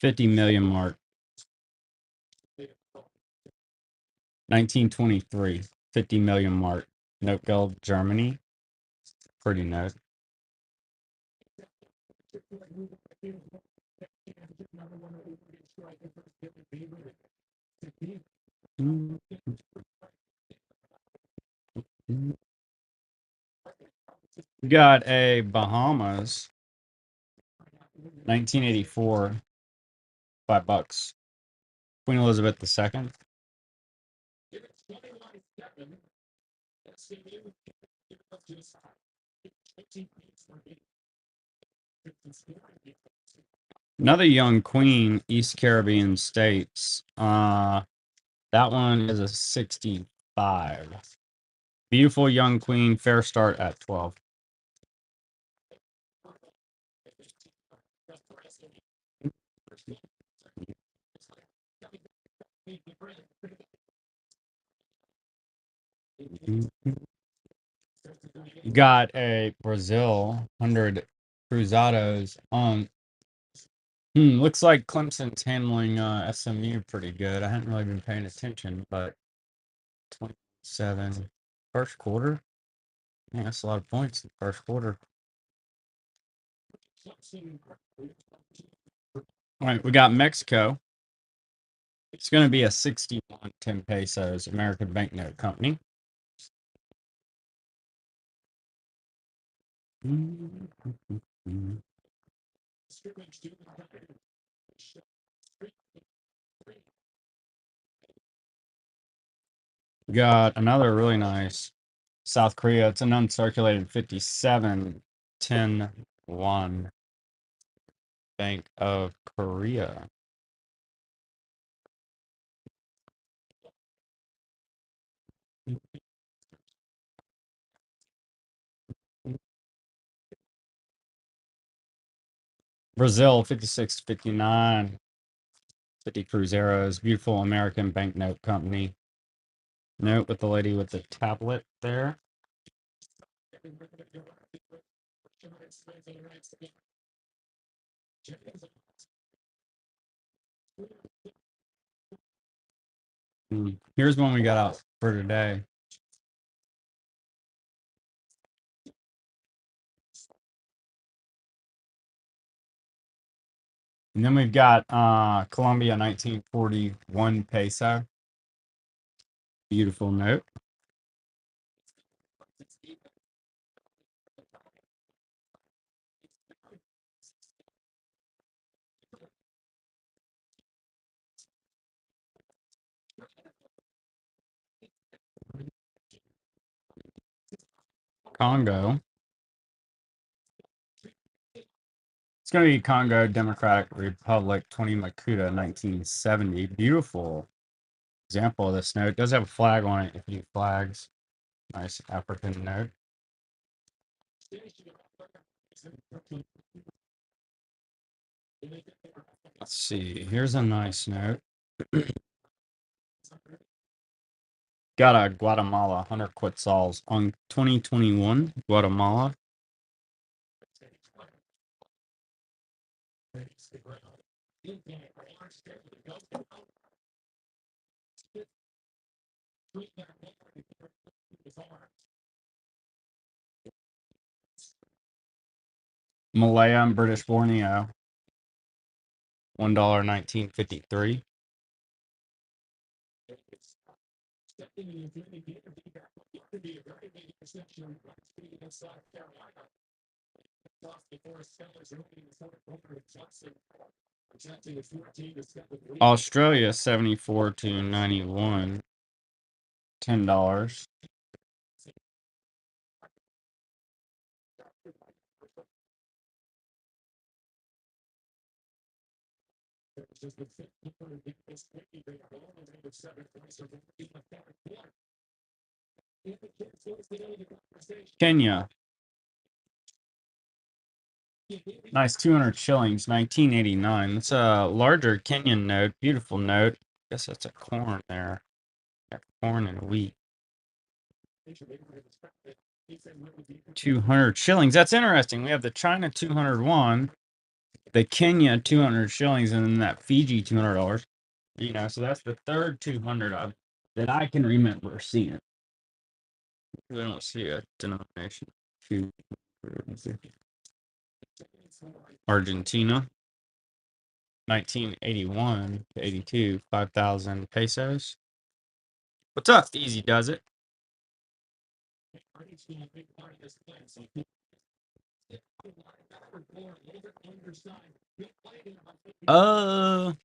$50 million mark. 1923, 50 million mark. Note gold, Germany. Pretty note. We got a Bahamas, 1984, $5. Queen Elizabeth II. Another young queen, East Caribbean states. That one is a 65. Beautiful young queen, fair start at 12. Got a Brazil 100 Cruzados on. Looks like Clemson's handling SMU pretty good. I hadn't really been paying attention, but 27 first quarter. Yeah, that's a lot of points in the first quarter. All right, we got Mexico. It's going to be a 61 10 pesos American Banknote Company. Got another really nice South Korea. It's an uncirculated 57 10 1 Bank of Korea. Brazil 56 59 50 Cruzeiros. Beautiful American Banknote Company. Note with the lady with the tablet there. Here's one we got out for today. And then we've got Colombia 1941 peso. Beautiful note. Congo. It's going to be Congo Democratic Republic 20 Makuta 1970. Beautiful example of this note. It does have a flag on it if you flags. Nice African note. Let's see. Here's a nice note. Got a Guatemala 100 Quetzals on 2021 Guatemala. Malaya and British Borneo $1 1953. Australia 74 to 91 $10. Kenya. Nice 200 shillings 1989. That's a larger Kenyan note. Beautiful note. Guess that's a corn there. Got corn and wheat. 200 shillings. That's interesting. We have the China 201, the Kenya 200 shillings, and then that Fiji $200. You know, so that's the third 200 that I can remember seeing. I don't see a denomination. Argentina, 1981 to 82, 5,000 pesos. What's up? Easy does it. Let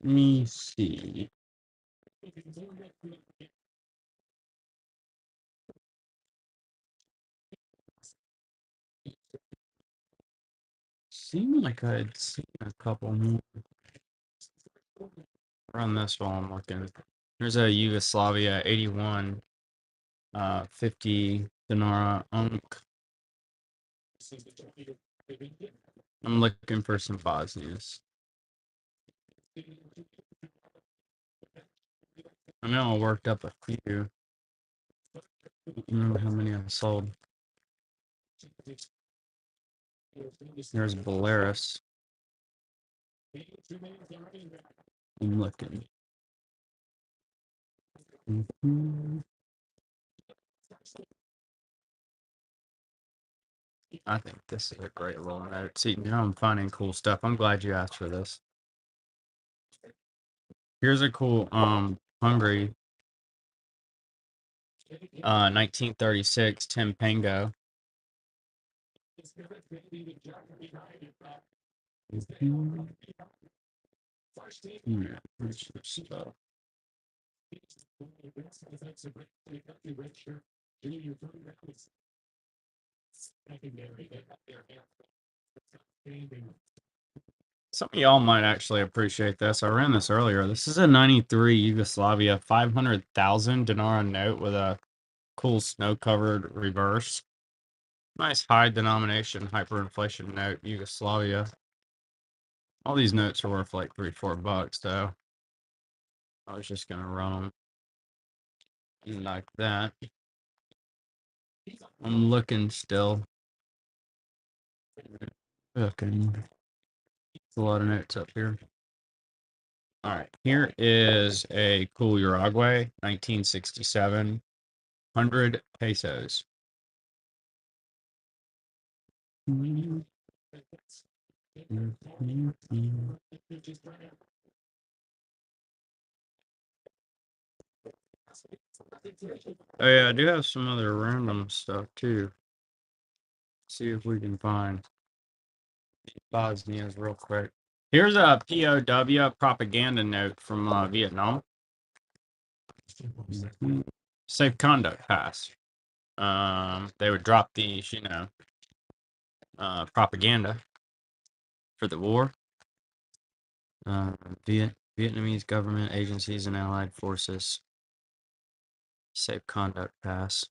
me see. Seemed like I'd seen a couple more. Run this while I'm looking. There's a Yugoslavia 81, 50 Dinara Unk. I'm looking for some Bosnias. I know I worked up a few. I don't know how many I sold. There's Belarus. I'm looking. Mhm. I think this is a great little note. See, now I'm finding cool stuff. I'm glad you asked for this. Here's a cool Hungary 1936 Tim Pango. Mhm. Yeah, here's some stuff. Some of y'all might actually appreciate this. I ran this earlier. This is a 93 Yugoslavia 500,000 dinar note with a cool snow-covered reverse. Nice high denomination hyperinflation note, Yugoslavia. All these notes are worth like $3-4 though. I was just gonna run them like that. I'm looking still. Looking. There's a lot of notes up here. All right, here is a cool Uruguay 1967 100 pesos. Oh yeah, I do have some other random stuff too. See if we can find Bosnia's real quick. Here's a POW propaganda note from Vietnam. Safe conduct pass. They would drop these, propaganda for the war. Vietnamese government agencies and allied forces. Safe conduct pass.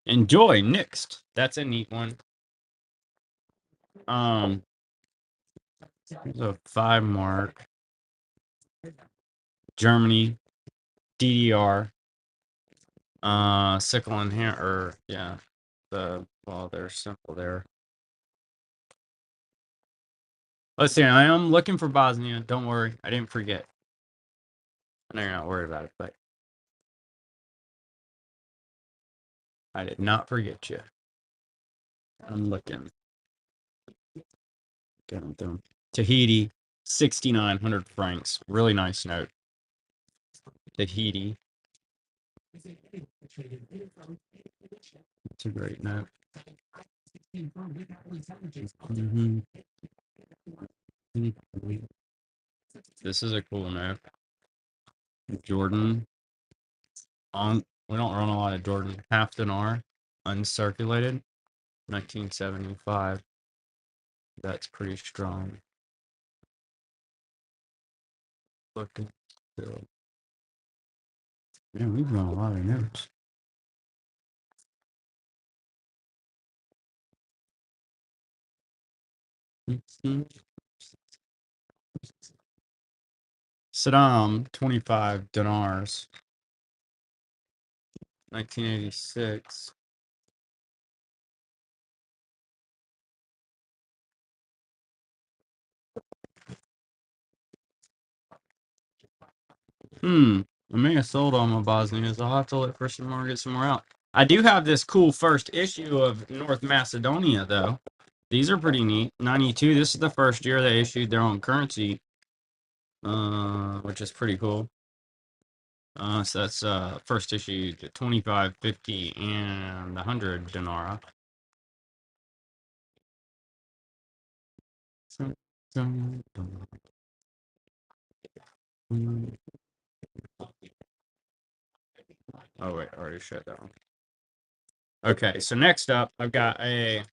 Enjoy next. That's a neat one. There's a 5 mark. Germany, DDR, sickle and hand, or yeah, they're simple there. Let's see. I am looking for Bosnia. Don't worry, I didn't forget. I know you're not worried about it, but I did not forget you. I'm looking. Getting them. Tahiti, 6,900 francs. Really nice note. Tahiti. It's a great note. Mhm. This is a cool note. Jordan. We don't run a lot of Jordan. Half dinar, uncirculated, 1975. That's pretty strong. Looking still. Yeah, we've run a lot of notes. Saddam, 25 dinars, 1986. I may have sold all my Bosnians. I'll have to look for some more, get some more out. I do have this cool first issue of North Macedonia, though. These are pretty neat. 92. This is the first year they issued their own currency, which is pretty cool. So that's first issue, 25, 50, and 100 dinara. Oh wait, I already showed that one. Okay, so next up, I've got a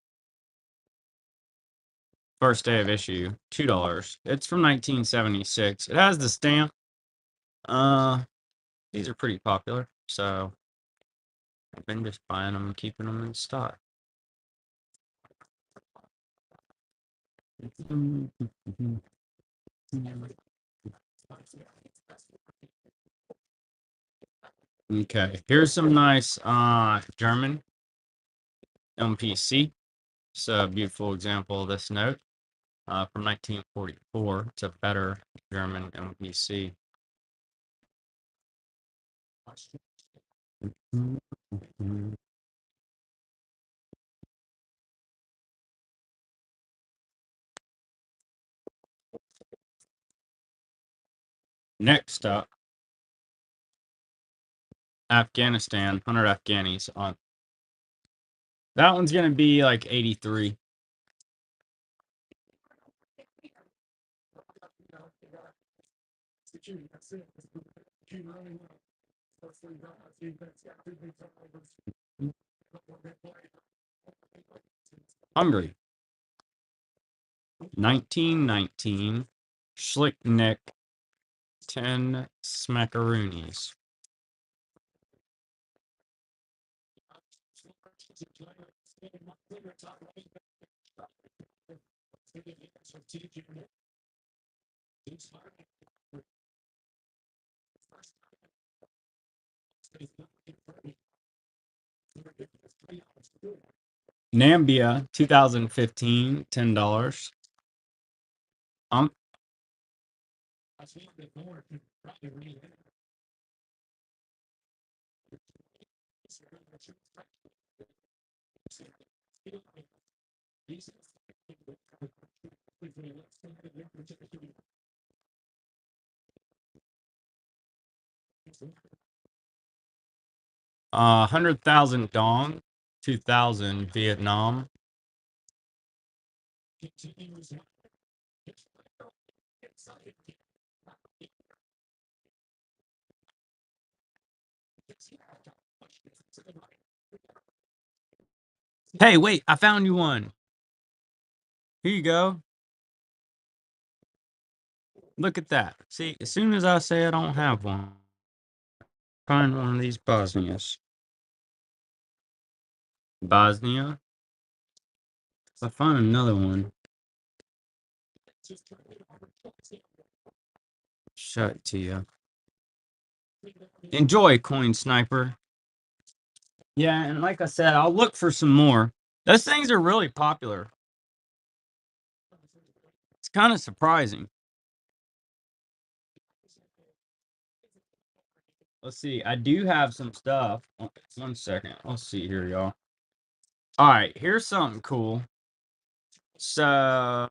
first day of issue, $2. It's from 1976. It has the stamp. These are pretty popular, so I've been just buying them and keeping them in stock. Okay, here's some nice German MPC. It's a beautiful example of this note from 1944. It's a better German MPC. Next up, Afghanistan, 100 Afghanis on. That one's going to be like 83. Hungary, 1919. Schlicknick, 10 smackaroonies. Nambia, 2015, $10. Um, 100,000 dong, 2000 Vietnam. Hey, wait, I found you one. Here you go. Look at that. See, as soon as I say I don't have one, find one of these Bosnias. Bosnia. If I find another one, show it to you. Enjoy, Coin Sniper. Yeah, and like I said, I'll look for some more. Those things are really popular. It's kind of surprising. Let's see. I do have some stuff. 1 second. Let's see here, y'all. All right, here's something cool. So,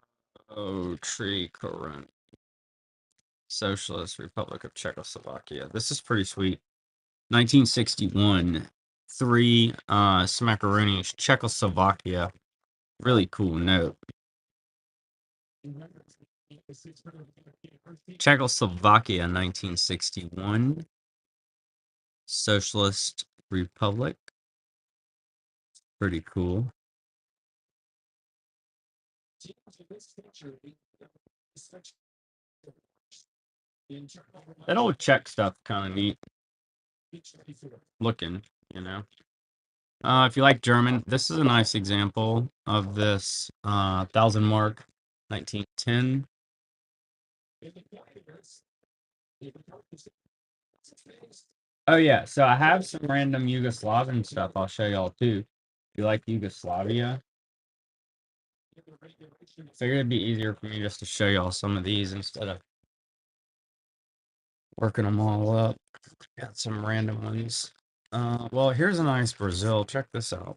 Tree Corona. Socialist Republic of Czechoslovakia. This is pretty sweet. 1961. 3 smackaroonies, Czechoslovakia. Really cool note. Czechoslovakia, 1961. Socialist Republic. Pretty cool. That old Czech stuff kind of neat looking, you know. If you like German, this is a nice example of this 1,000 mark, 1910. Oh yeah, so I have some random Yugoslavian stuff I'll show y'all too. If you like Yugoslavia, figured it'd be easier for me just to show y'all some of these instead of working them all up. Got some random ones. Well, here's a nice Brazil. Check this out.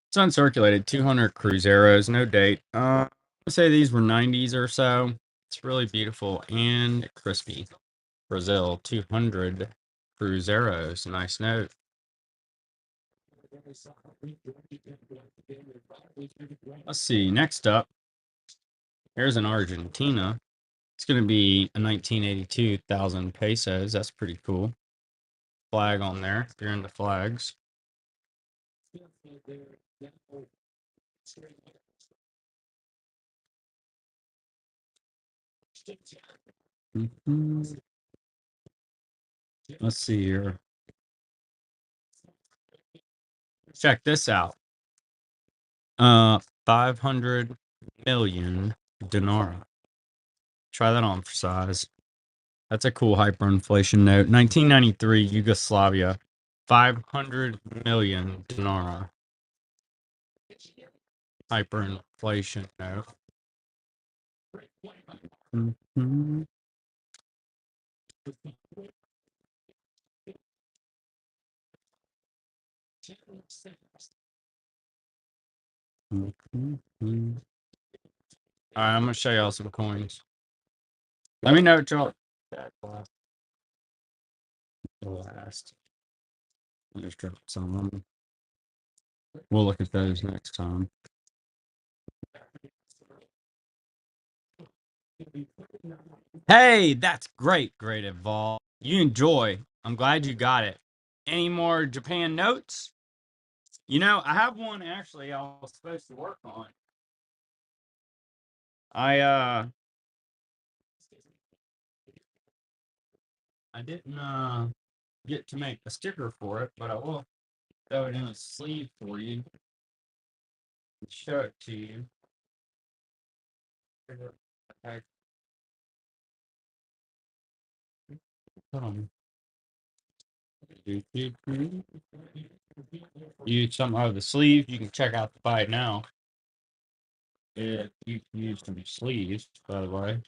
It's uncirculated, 200 Cruzeiros, no date. I'd say these were 90s or so. It's really beautiful and crispy. Brazil, 200 Cruzeiros. Nice note. Let's see. Next up, here's an Argentina. It's going to be a 1982 1,000 pesos. That's pretty cool. Flag on there. If you're into flags. Let's see here. Check this out. 500 million denarii. Try that on for size. That's a cool hyperinflation note. 1993 Yugoslavia, 500 million denarii. Hyperinflation note. Mm-hmm. Mm-hmm. All right, I'm gonna show y'all some coins. Let me know what y'all. Last. I just dropped some of them. We'll look at those next time. Hey, that's great. Great Evolve. You enjoy. I'm glad you got it. Any more Japan notes? You know, I have one actually I was supposed to work on. I didn't get to make a sticker for it, but I will throw it in a sleeve for you and show it to you. Okay. Use some of the sleeve. You can check out the buy now. If you can use some sleeves, by the way.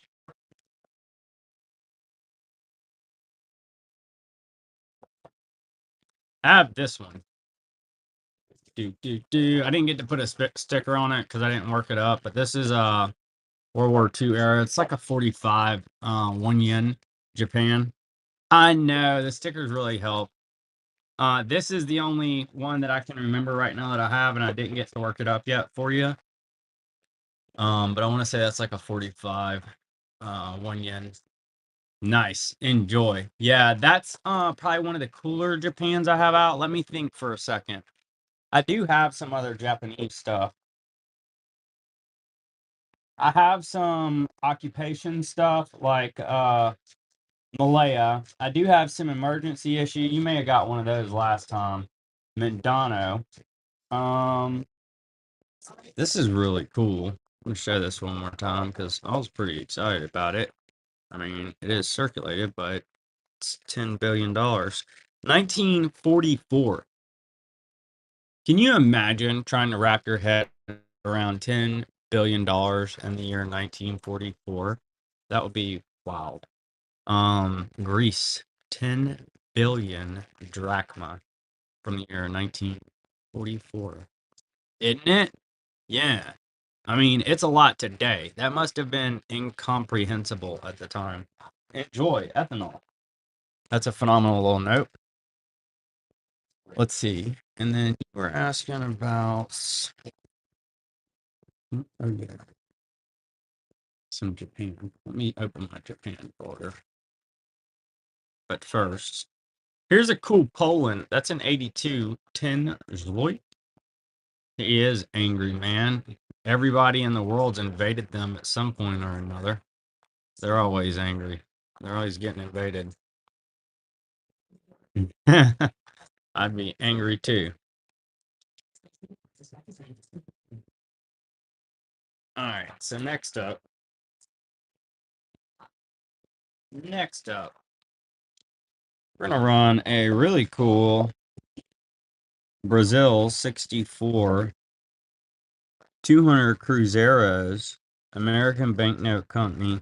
I have this one. I didn't get to put a sticker on it because I didn't work it up, but this is World War II era. It's like a 45 1 yen Japan. I know the stickers really help. This is the only one that I can remember right now that I have, and I didn't get to work it up yet for you. But I want to say that's like a 45 1 yen. Nice. Enjoy. Yeah, that's probably one of the cooler Japans I have out. Let me think for a second. I do have some other Japanese stuff. I have some occupation stuff like Malaya. I do have some emergency issue. You may have got one of those last time. Mindano. Um, this is really cool. I'm gonna show this one more time because I was pretty excited about it. I mean, it is circulated, but it's $10 billion. 1944. Can you imagine trying to wrap your head around $10 billion in the year 1944? That would be wild. Greece, 10 billion drachma from the year 1944. Isn't it? Yeah. I mean, it's a lot today. That must have been incomprehensible at the time. Enjoy ethanol. That's a phenomenal little note. Let's see. And then you were asking about oh yeah, some Japan. Let me open my Japan folder. But first, here's a cool Poland. That's an 82 10 zloty. He is angry, man. Everybody in the world's invaded them at some point or another. They're always angry. They're always getting invaded. I'd be angry too. All right. So next up, we're gonna run a really cool Brazil 64 200 Cruzeiros American Banknote Company.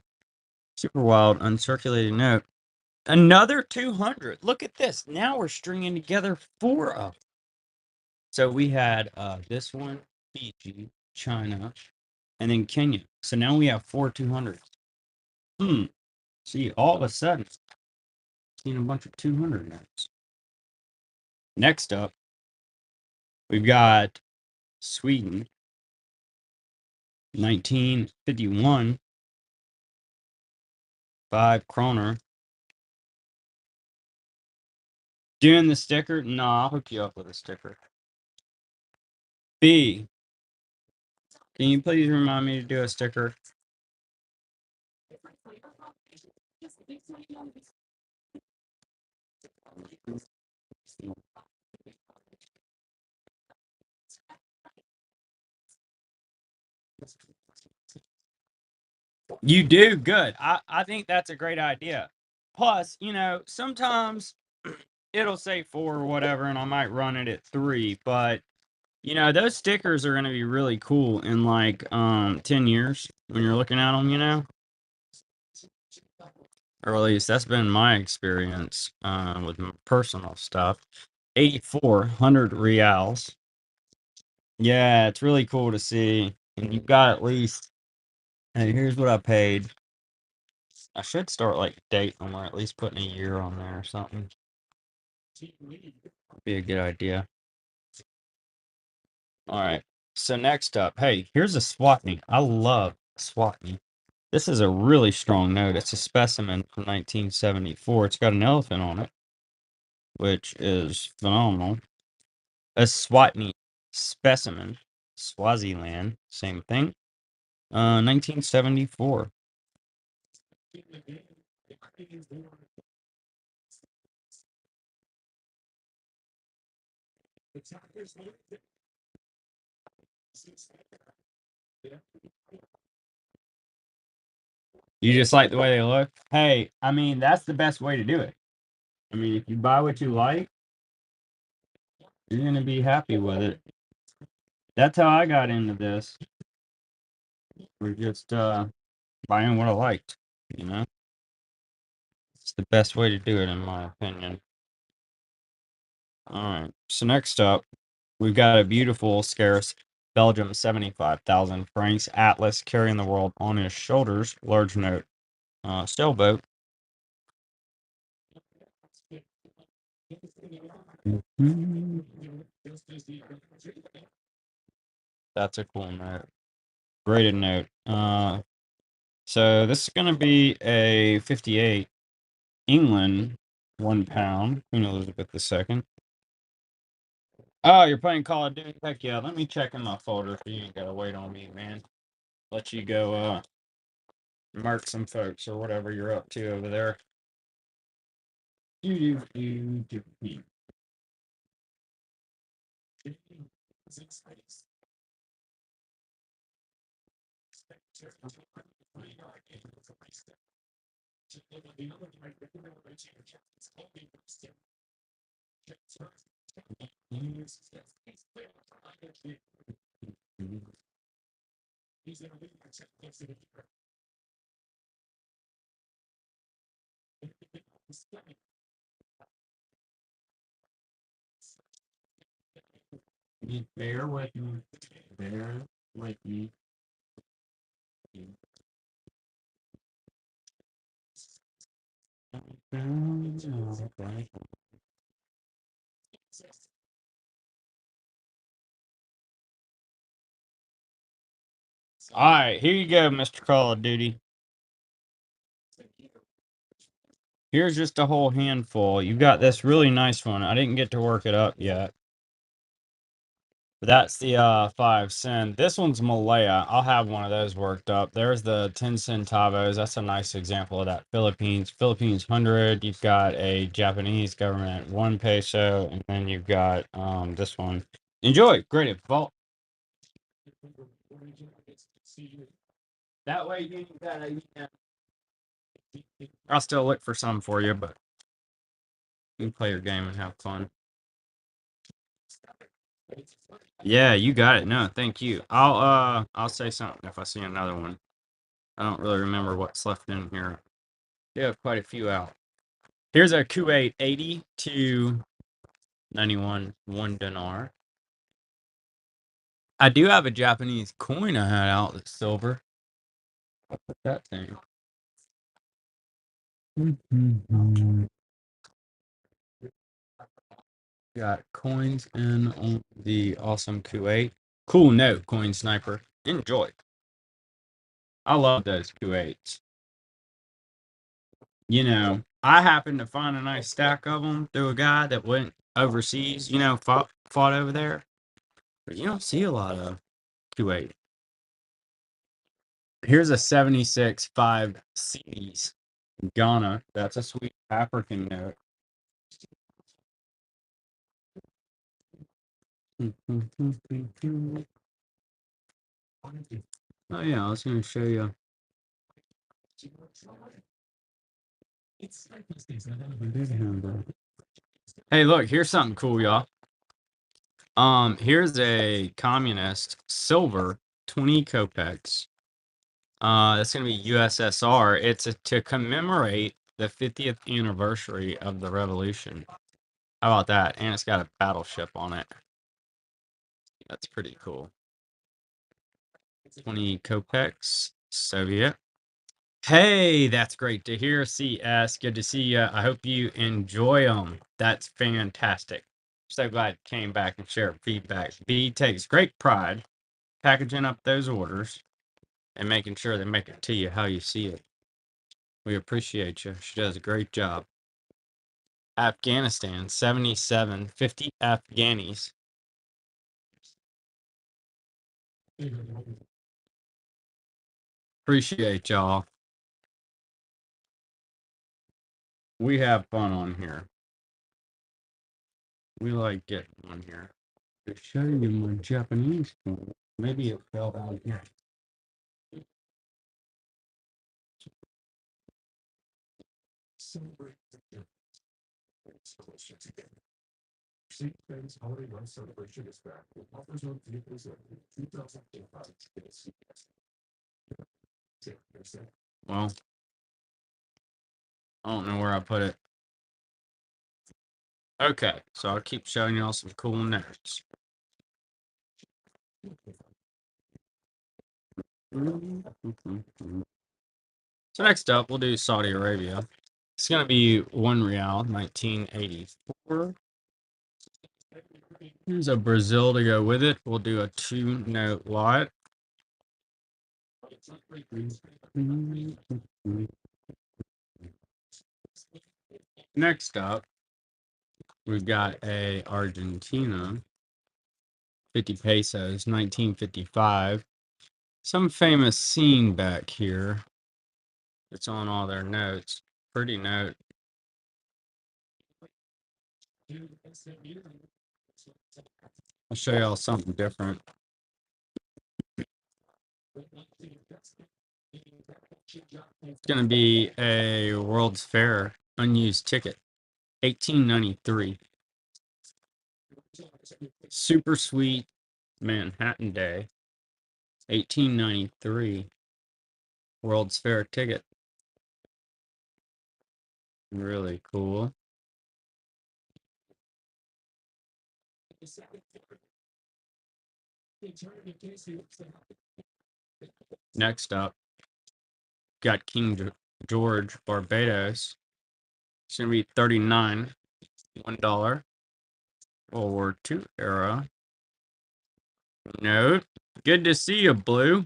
Super wild uncirculated note. Another 200. Look at this. Now we're stringing together 4 of them. So we had this one, Fiji, China, and then Kenya. So now we have 4 200s. See, all of a sudden, seen a bunch of 200 notes. Next up, we've got Sweden, 1951, 5 kroner. Doing the sticker? Nah, I'll hook you up with a sticker. B, can you please remind me to do a sticker? You do good. I think that's a great idea. Plus, sometimes it'll say 4 or whatever, and I might run it at 3, but those stickers are gonna be really cool in like 10 years when you're looking at them, or at least that's been my experience with my personal stuff. 8,400 reals. Yeah, it's really cool to see. And you've got at least, hey, here's what I paid. I should start like date on or at least putting a year on there or something. Be a good idea. All right. So next up, hey, here's a Swatney. I love Swatney. This is a really strong note. It's a specimen from 1974. It's got an elephant on it, which is phenomenal. A Swatney specimen, Swaziland, same thing. 1974. You just like the way they look? Hey, I mean, that's the best way to do it. I mean, if you buy what you like, you're going to be happy with it. That's how I got into this. We're just buying what I liked, you know? It's the best way to do it, in my opinion. All right. So next up, we've got a beautiful, scarce Belgium 75,000 francs Atlas carrying the world on his shoulders. Large note sailboat. That's a cool note. Graded note. So this is going to be a 58 England, £1, Queen Elizabeth II. Oh, you're playing Call of Duty? Heck yeah. Let me check in my folder so you ain't got to wait on me, man. Let you go mark some folks or whatever you're up to over there. Bear with me. Bear with me. All right, here you go, Mr. Call of Duty. Here's just a whole handful. You got this really nice one. I didn't get to work it up yet. But that's the 5 cent. This one's Malaya. I'll have one of those worked up. There's the 10 centavos. That's a nice example of that. Philippines 100. You've got a Japanese government 1 peso, and then you've got this one. Enjoy. Great vault. That way you gotta. I'll still look for some for you, but you can play your game and have fun. Yeah, you got it. No, thank you. I'll say something if I see another one. I don't really remember what's left in here. They have quite a few out. Here's a Kuwait 80 to 91 1 dinar. I do have a Japanese coin I had out that's silver. I'll put that thing. Got coins in on the awesome Kuwait. Cool note, Coin Sniper. Enjoy. I love those Kuwaits. I happened to find a nice stack of them through a guy that went overseas, fought over there. But you don't see a lot of Kuwait. Here's a 76 5 C's. Ghana. That's a sweet African note. Oh yeah, I was going to show you. Hey, look, here's something cool, y'all. Here's a communist silver 20 kopecks. That's gonna be USSR. It's to commemorate the 50th anniversary of the revolution. How about that? And it's got a battleship on it. That's pretty cool. 20 kopecks, Soviet. Hey, that's great to hear, CS. Good to see you. I hope you enjoy them. That's fantastic. So glad you came back and shared feedback. B takes great pride packaging up those orders and making sure they make it to you how you see it. We appreciate you. She does a great job. Afghanistan, 77, 50 Afghanis. Appreciate y'all. We have fun on here. We like getting on here. To show you my Japanese phone. Maybe it fell down here. Well, I don't know where I put it. Okay, so I'll keep showing y'all some cool notes. So next up, we'll do Saudi Arabia. It's going to be 1 real, 1984. Here's a Brazil to go with it. We'll do a 2-note lot. Next up, we've got a Argentina, 50 pesos, 1955. Some famous scene back here. It's on all their notes. Pretty note. I'll show y'all something different. It's going to be a World's Fair unused ticket, 1893. Super sweet Manhattan Day, 1893. World's Fair ticket. Really cool. Next up, got King George, Barbados. It's going to be 39, $1. World War II era. Note. Good to see you, Blue.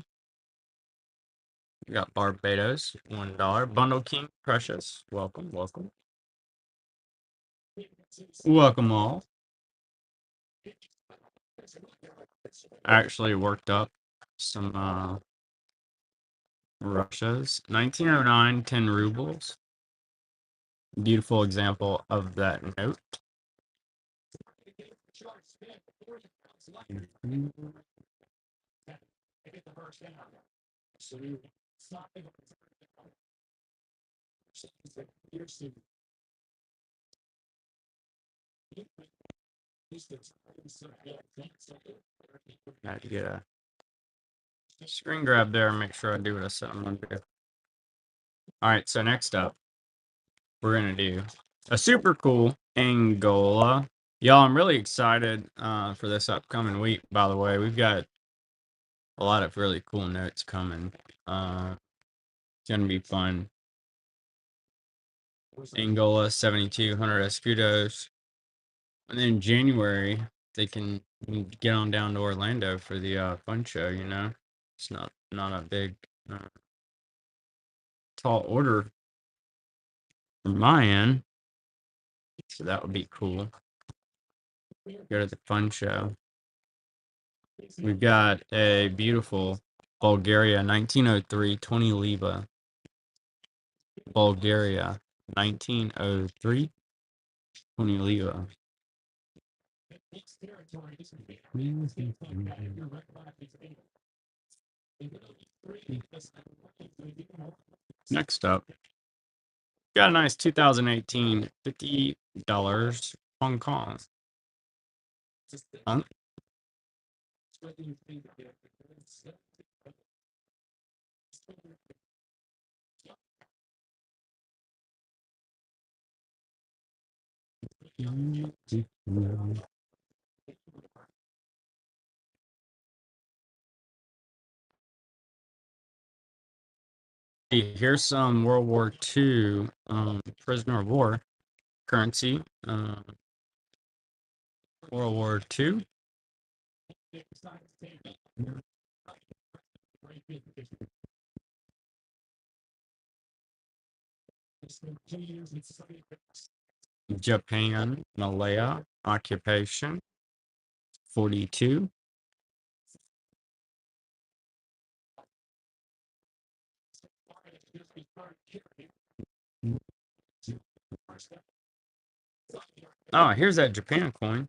We got Barbados, $1. Bundle King, Precious. Welcome, welcome. Welcome all. Actually worked up some Russia's. 1909, 10 rubles. Beautiful example of that note. Had to get a screen grab there and make sure I do what I said I'm going to do. All right, so next up, we're going to do a super cool Angola. Y'all, I'm really excited for this upcoming week, by the way. We've got a lot of really cool notes coming. It's going to be fun. Angola, 7,200 escudos. And then January, they can get on down to Orlando for the fun show, you know? It's not a big, tall order from my end. So that would be cool. Go to the fun show. We've got a beautiful Bulgaria, 1903, 20 leva. Bulgaria, 1903, 20 leva. Next up, got a nice 2018 $50 Hong Kong. Huh? Here's some World War II prisoner of war currency. World War II. Japan, Malaya, occupation, 42. Oh, here's that Japan coin.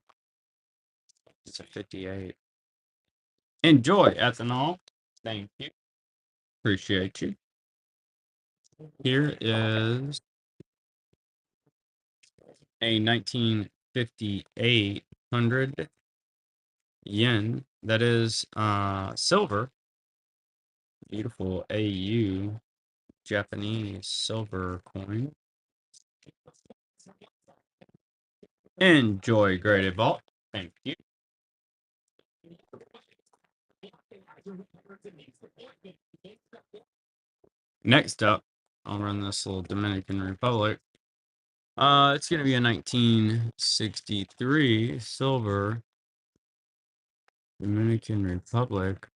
It's a 58. Enjoy, ethanol. Thank you. Appreciate you. Here is a 1958 100 yen. That is silver. Beautiful AU Japanese silver coin. Enjoy, Graded Vault. Thank you. Next up, I'll run this little Dominican Republic. It's going to be a 1963 silver Dominican Republic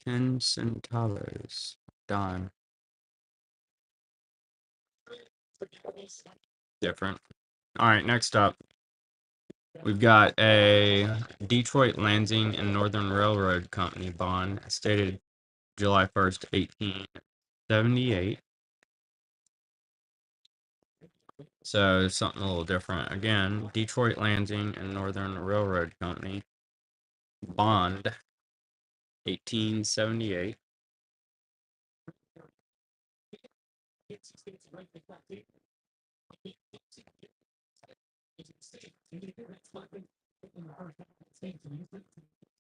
10 centavos dime. Different. All right, next up, we've got a Detroit Lansing and Northern Railroad Company bond stated July 1st, 1878. So it's something a little different. Again, Detroit Lansing and Northern Railroad Company bond 1878.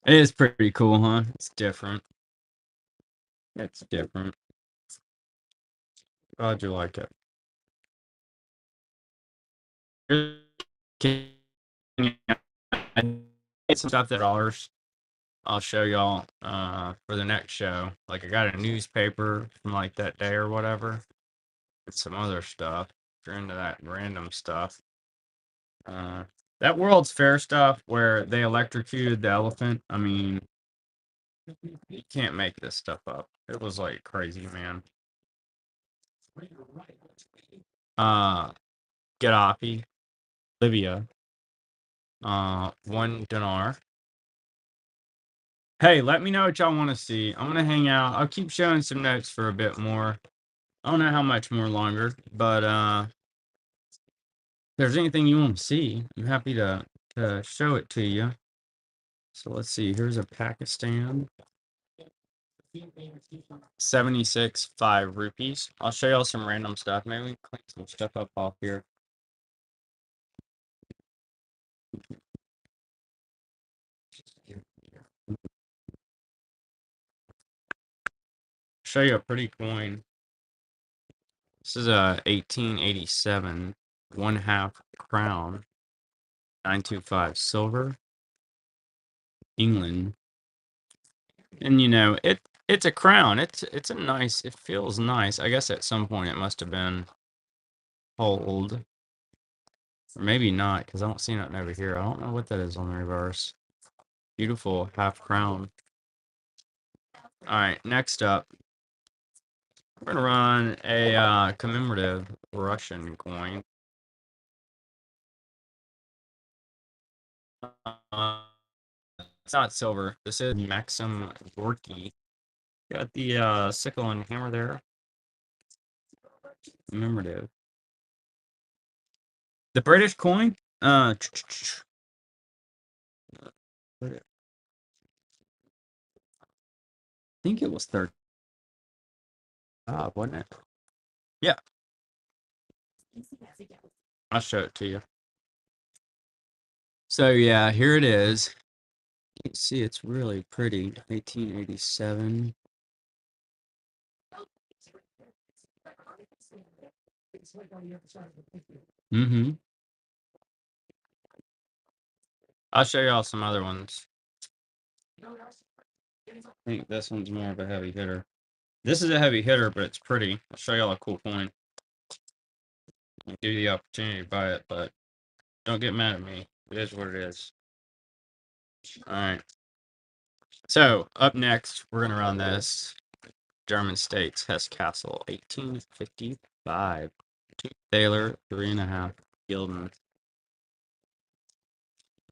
It is pretty cool, huh? It's different. It's different. Glad you like it. It's some stuff that I'll show y'all for the next show. Like I got a newspaper from like that day or whatever. And some other stuff. If you're into that random stuff. That World's Fair stuff where they electrocuted the elephant. I mean, you can't make this stuff up. It was like crazy, man. Gaddafi, Libya, 1 dinar. Hey, let me know what y'all want to see. I'm gonna hang out. I'll keep showing some notes for a bit more. I don't know how much more longer, but if there's anything you want to see, I'm happy to show it to you. So let's see. Here's a Pakistan 76 5 rupees. I'll show y'all some random stuff. Maybe we can clean some stuff up off here. Show you a pretty coin. This is a 1887 1/2 crown, 925 silver, England. And you know, it's a crown. It's a nice. It feels nice. I guess at some point it must have been old, or maybe not, because I don't see nothing over here. I don't know what that is on the reverse. Beautiful half crown. All right, next up, we're gonna run a commemorative Russian coin. It's not silver. This is Maxim Gorky. Got the sickle and hammer there. Commemorative. The British coin. think it was 30, wasn't it? Yeah, I'll show it to you. So yeah, here it is. You can see it's really pretty. 1887. Mm-hmm. I'll show y'all some other ones. I think this one's more of a heavy hitter. This is a heavy hitter, but it's pretty. I'll show y'all a cool coin. I'll give you the opportunity to buy it, but don't get mad at me. It is what it is. All right. So up next, we're gonna run this German States Hesse Castle, 1855. Thaler, 3.5 Gilden.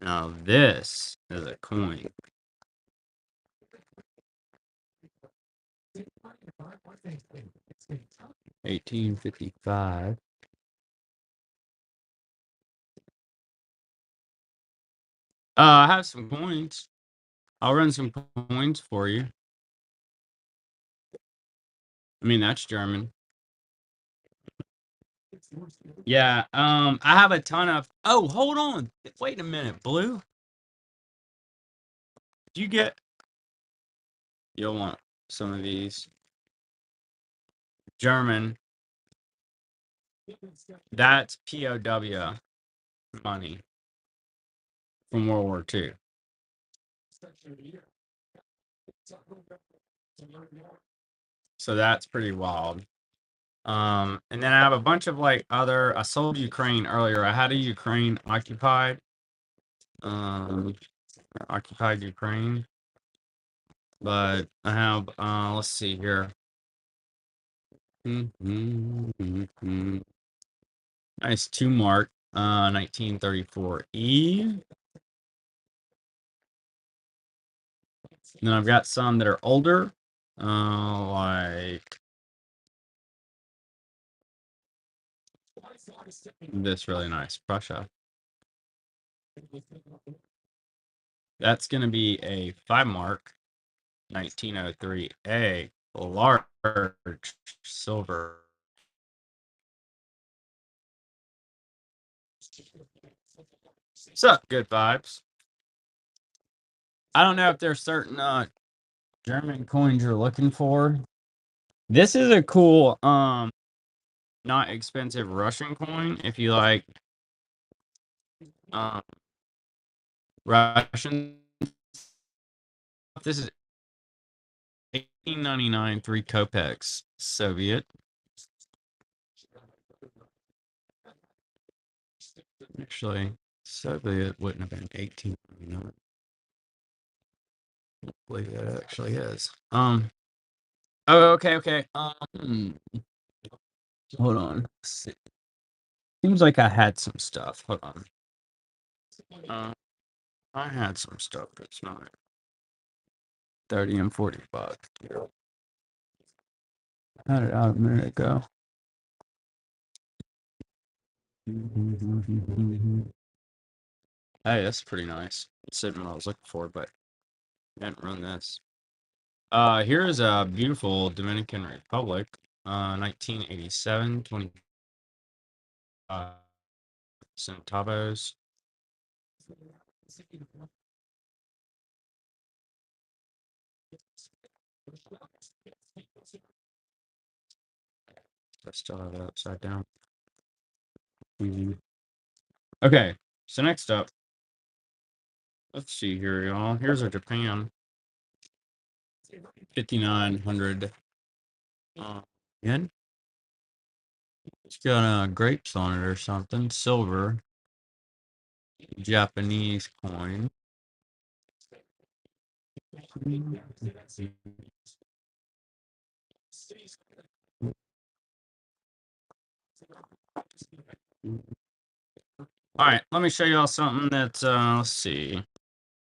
Now this is a coin. 1855. I have some coins. I'll run some coins for you. I mean, that's German. Yeah, I have a ton of. Oh, hold on. Wait a minute, Blue. Do you get? You'll want some of these. German. That's POW money from World War II. So that's pretty wild. And then I have a bunch of like other. I sold Ukraine earlier. I had a Ukraine occupied. Occupied Ukraine. But I have. Let's see here. Nice 2 mark. 1934E. And then I've got some that are older. Like this really nice Prussia. That's going to be a 5 mark, 1903A, large silver. Sup, good vibes. I don't know if there's certain German coins you're looking for. This is a cool, not expensive Russian coin if you like Russian. This is 1899, 3 kopecks, Soviet. Actually, Soviet wouldn't have been 1899. I believe it actually is. Oh, okay. Hold on. Let's see. Seems like I had some stuff. Hold on. I had some stuff. It's not 30 and 40 bucks. I had it out a minute ago. Hey, that's pretty nice. It's sitting what I was looking for, but I didn't run this. Here is a beautiful Dominican Republic, 1987, 20 centavos. I still have it upside down. Okay, so next up, let's see here, y'all. Here's a Japan 5,900 yen. It's got grapes on it or something. Silver, Japanese coin. All right, let me show y'all something that's let's see.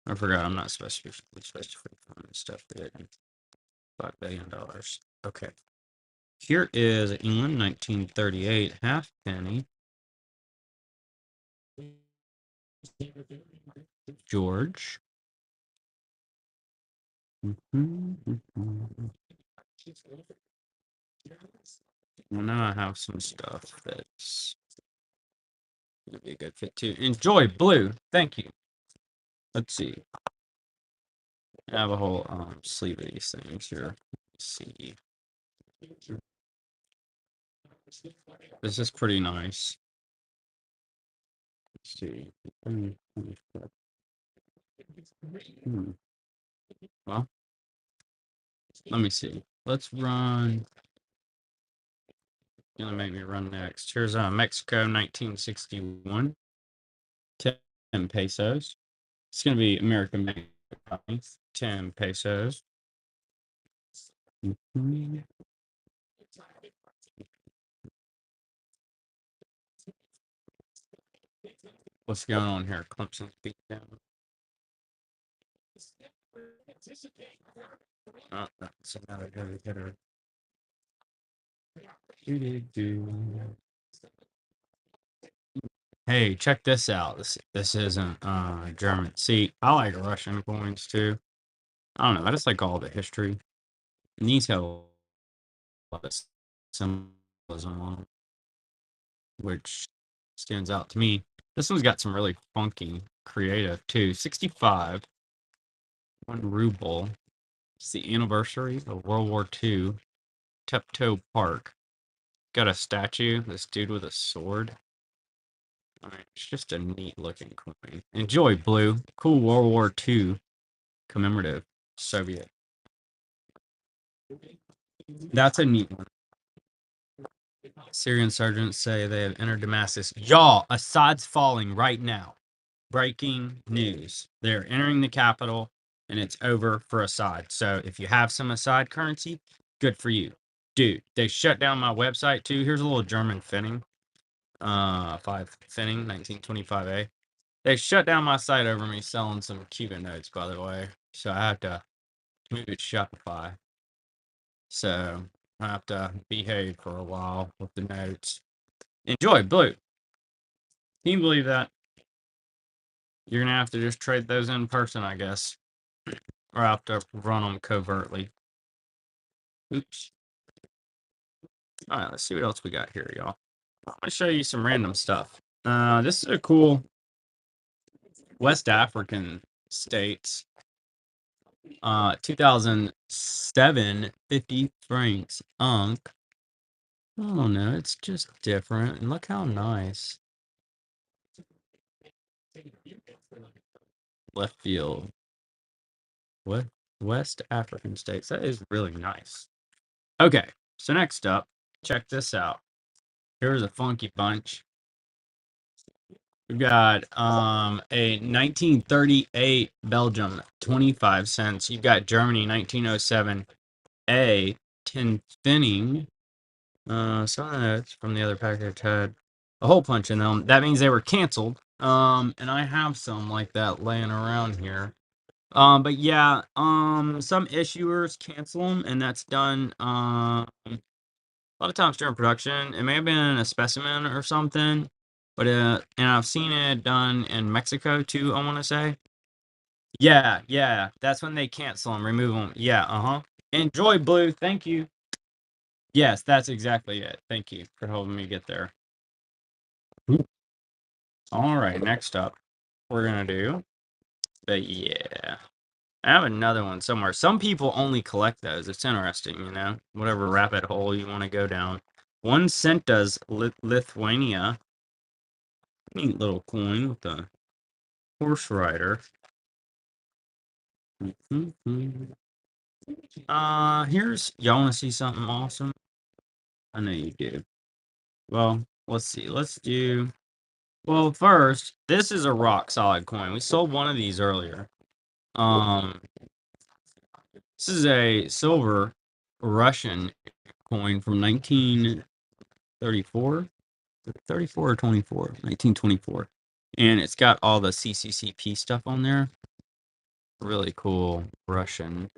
I forgot I'm not supposed to be finding stuff that $5 billion. Okay. Here is England 1938 half penny. George. Well, now I have some stuff that's gonna be a good fit too. Enjoy blue. Thank you. Let's see. I have a whole sleeve of these things here. Let's see. This is pretty nice. Let's see. Hmm. Well, let me see. Let's run. Gonna make me run next. Here's Mexico 1961. 10 pesos. It's gonna be American made. 10 pesos. Mhm. What's going on here? Clemson's beat down. Oh, that's another heavy hitter. Hey, check this out. This isn't German. See, I like Russian coins too. I don't know. I just like all the history. And these have a lot of symbolism on them, which stands out to me. This one's got some really funky, creative too. 65, 1 ruble. It's the anniversary of World War II. Tepto Park. Got a statue. This dude with a sword. I mean, it's just a neat looking coin. Enjoy, blue. Cool World War II commemorative Soviet. That's a neat one. Syrian sergeants say they have entered Damascus. Y'all, Assad's falling right now. Breaking news. They're entering the capital and it's over for Assad. So if you have some Assad currency, good for you. Dude, they shut down my website too. Here's a little German finning. 5 finning, 1925A. They shut down my site over me selling some Cuban notes, by the way. So I have to move it to Shopify. So I have to behave for a while with the notes. Enjoy, blue. Can you believe that? You're gonna have to just trade those in person, I guess. Or I have to run them covertly. Oops. Alright, let's see what else we got here, y'all. I'm gonna show you some random stuff. This is a cool West African states. 2007, 50 francs. Unk. I don't know, it's just different. And look how nice. Left field. What? West African states. That is really nice. Okay, so next up, check this out. Here's a funky bunch. We've got a 1938 Belgium, 25 cents. You've got Germany, 1907 A, 10 thinning. Some of that's from the other package had a hole punch in them. That means they were canceled. And I have some like that laying around here. But yeah, some issuers cancel them, and that's done a lot of times during production. It may have been a specimen or something, but and I've seen it done in Mexico too, I want to say. Yeah, yeah, that's when they cancel them, remove them. Yeah, Enjoy, blue. Thank you. Yes, that's exactly it. Thank you for helping me get there. All right, next up, we're gonna do. But yeah, I have another one somewhere. Some people only collect those. It's interesting, you know. Whatever rabbit hole you want to go down. 1 cent does Lithuania. Neat little coin with the horse rider. Here's y'all want to see something awesome? I know you do. Well, let's see. Let's do. Well, first, this is a rock solid coin. We sold one of these earlier. Um, this is a silver Russian coin from 1934, 34 or 24, 1924, and it's got all the CCCP stuff on there. Really cool Russian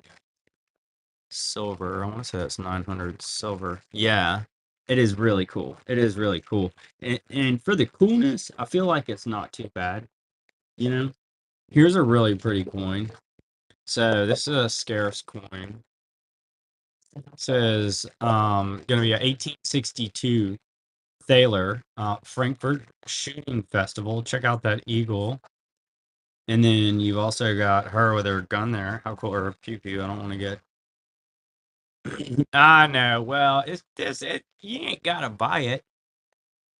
silver. I want to say that's 900 silver. Yeah, it is really cool. It is really cool. And for the coolness, I feel like it's not too bad. You know, here's a really pretty coin. So this is a scarce coin. Says gonna be a 1862 Thaler Frankfurt Shooting Festival. Check out that eagle. And then you've also got her with her gun there. How cool, or pew pew. I don't want to get. I know. Well, it's this. You ain't gotta buy it.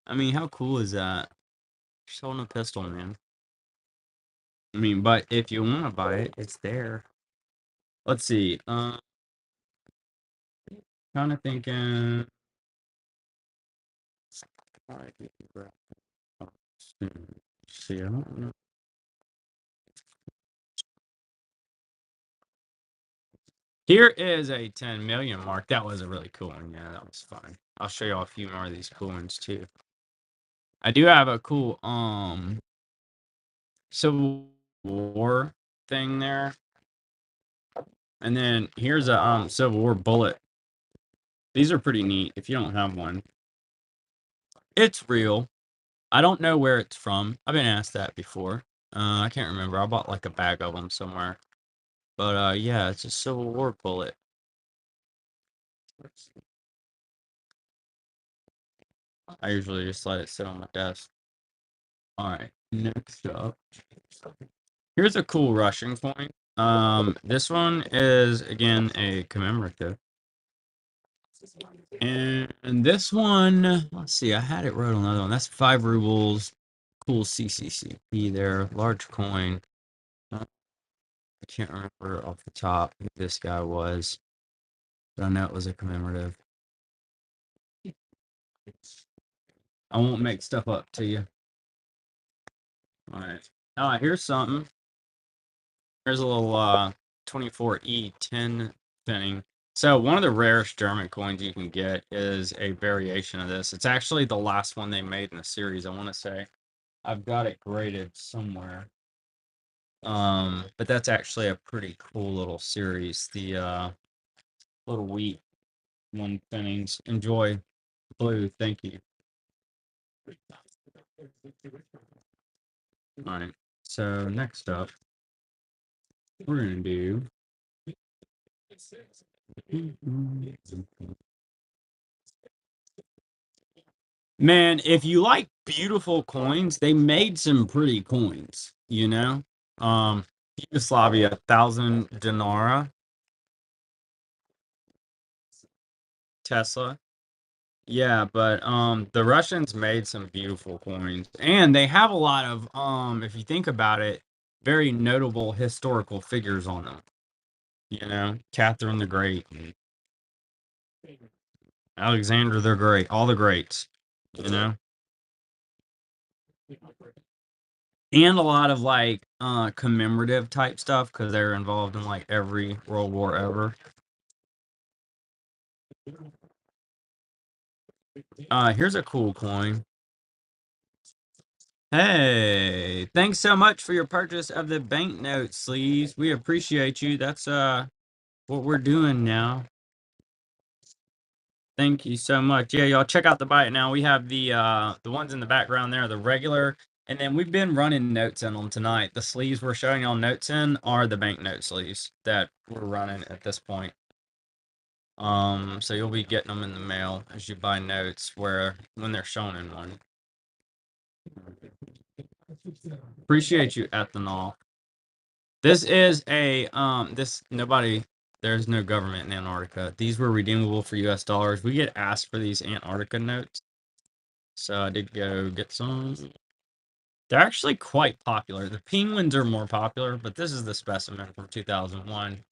I mean, how cool is that? She's holding a pistol, man. I mean, but if you want to buy it, it's there. Let's see. Kind of thinking. See, I don't know. Here is a 10 million mark. That was a really cool one. Yeah, that was fun. I'll show you a few more of these cool ones too. I do have a cool Civil War thing there. And then here's a Civil War bullet. These are pretty neat if you don't have one. It's real. I don't know where it's from. I've been asked that before. I can't remember. I bought like a bag of them somewhere. But yeah, it's a Civil War bullet. I usually just let it sit on my desk. All right, next up. Here's a cool Russian coin. This one is again a commemorative. And this one, let's see, I had it wrote on another one. That's 5 rubles. Cool CCCP there. Large coin. I can't remember off the top who this guy was, but I know it was a commemorative. I won't make stuff up to you. All right. Here's something. Here's a little 24E10 thing. So one of the rarest German coins you can get is a variation of this. It's actually the last one they made in the series, I want to say. I've got it graded somewhere. But that's actually a pretty cool little series. The little wheat one thinnings. Enjoy. Blue, thank you. All right. So next up, we're gonna do. Man, if you like beautiful coins, they made some pretty coins, you know? Yugoslavia, 1,000 dinara, Tesla. Yeah, but the Russians made some beautiful coins. And they have a lot of if you think about it, very notable historical figures on them. You know, Catherine the Great, Alexander the Great, all the greats, you know? And a lot of like commemorative type stuff because they're involved in like every world war ever. Here's a cool coin. Hey, thanks so much for your purchase of the banknote sleeves. We appreciate you. That's what we're doing now. Thank you so much. Yeah, y'all check out the buy it now. We have the ones in the background there, the regular, and then we've been running notes in them tonight. The sleeves we're showing y'all notes in are the banknote sleeves that we're running at this point. So you'll be getting them in the mail as you buy notes where when they're shown in one. Appreciate you, ethanol. This is a there's no government in Antarctica. These were redeemable for US dollars. We get asked for these Antarctica notes. So I did go get some. They're actually quite popular. The penguins are more popular, but this is the specimen from 2001.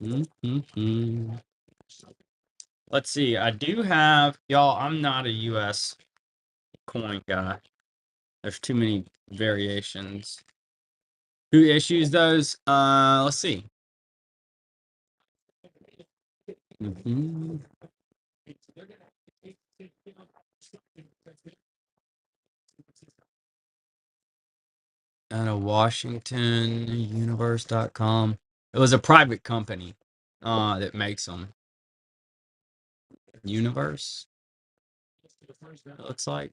Mm-hmm. Let's see. I do have y'all. I'm not a U.S. coin guy. There's too many variations. Who issues those? Let's see. Mm-hmm. Out of Washington, universe.com. It was a private company that makes them. Universe, it looks like.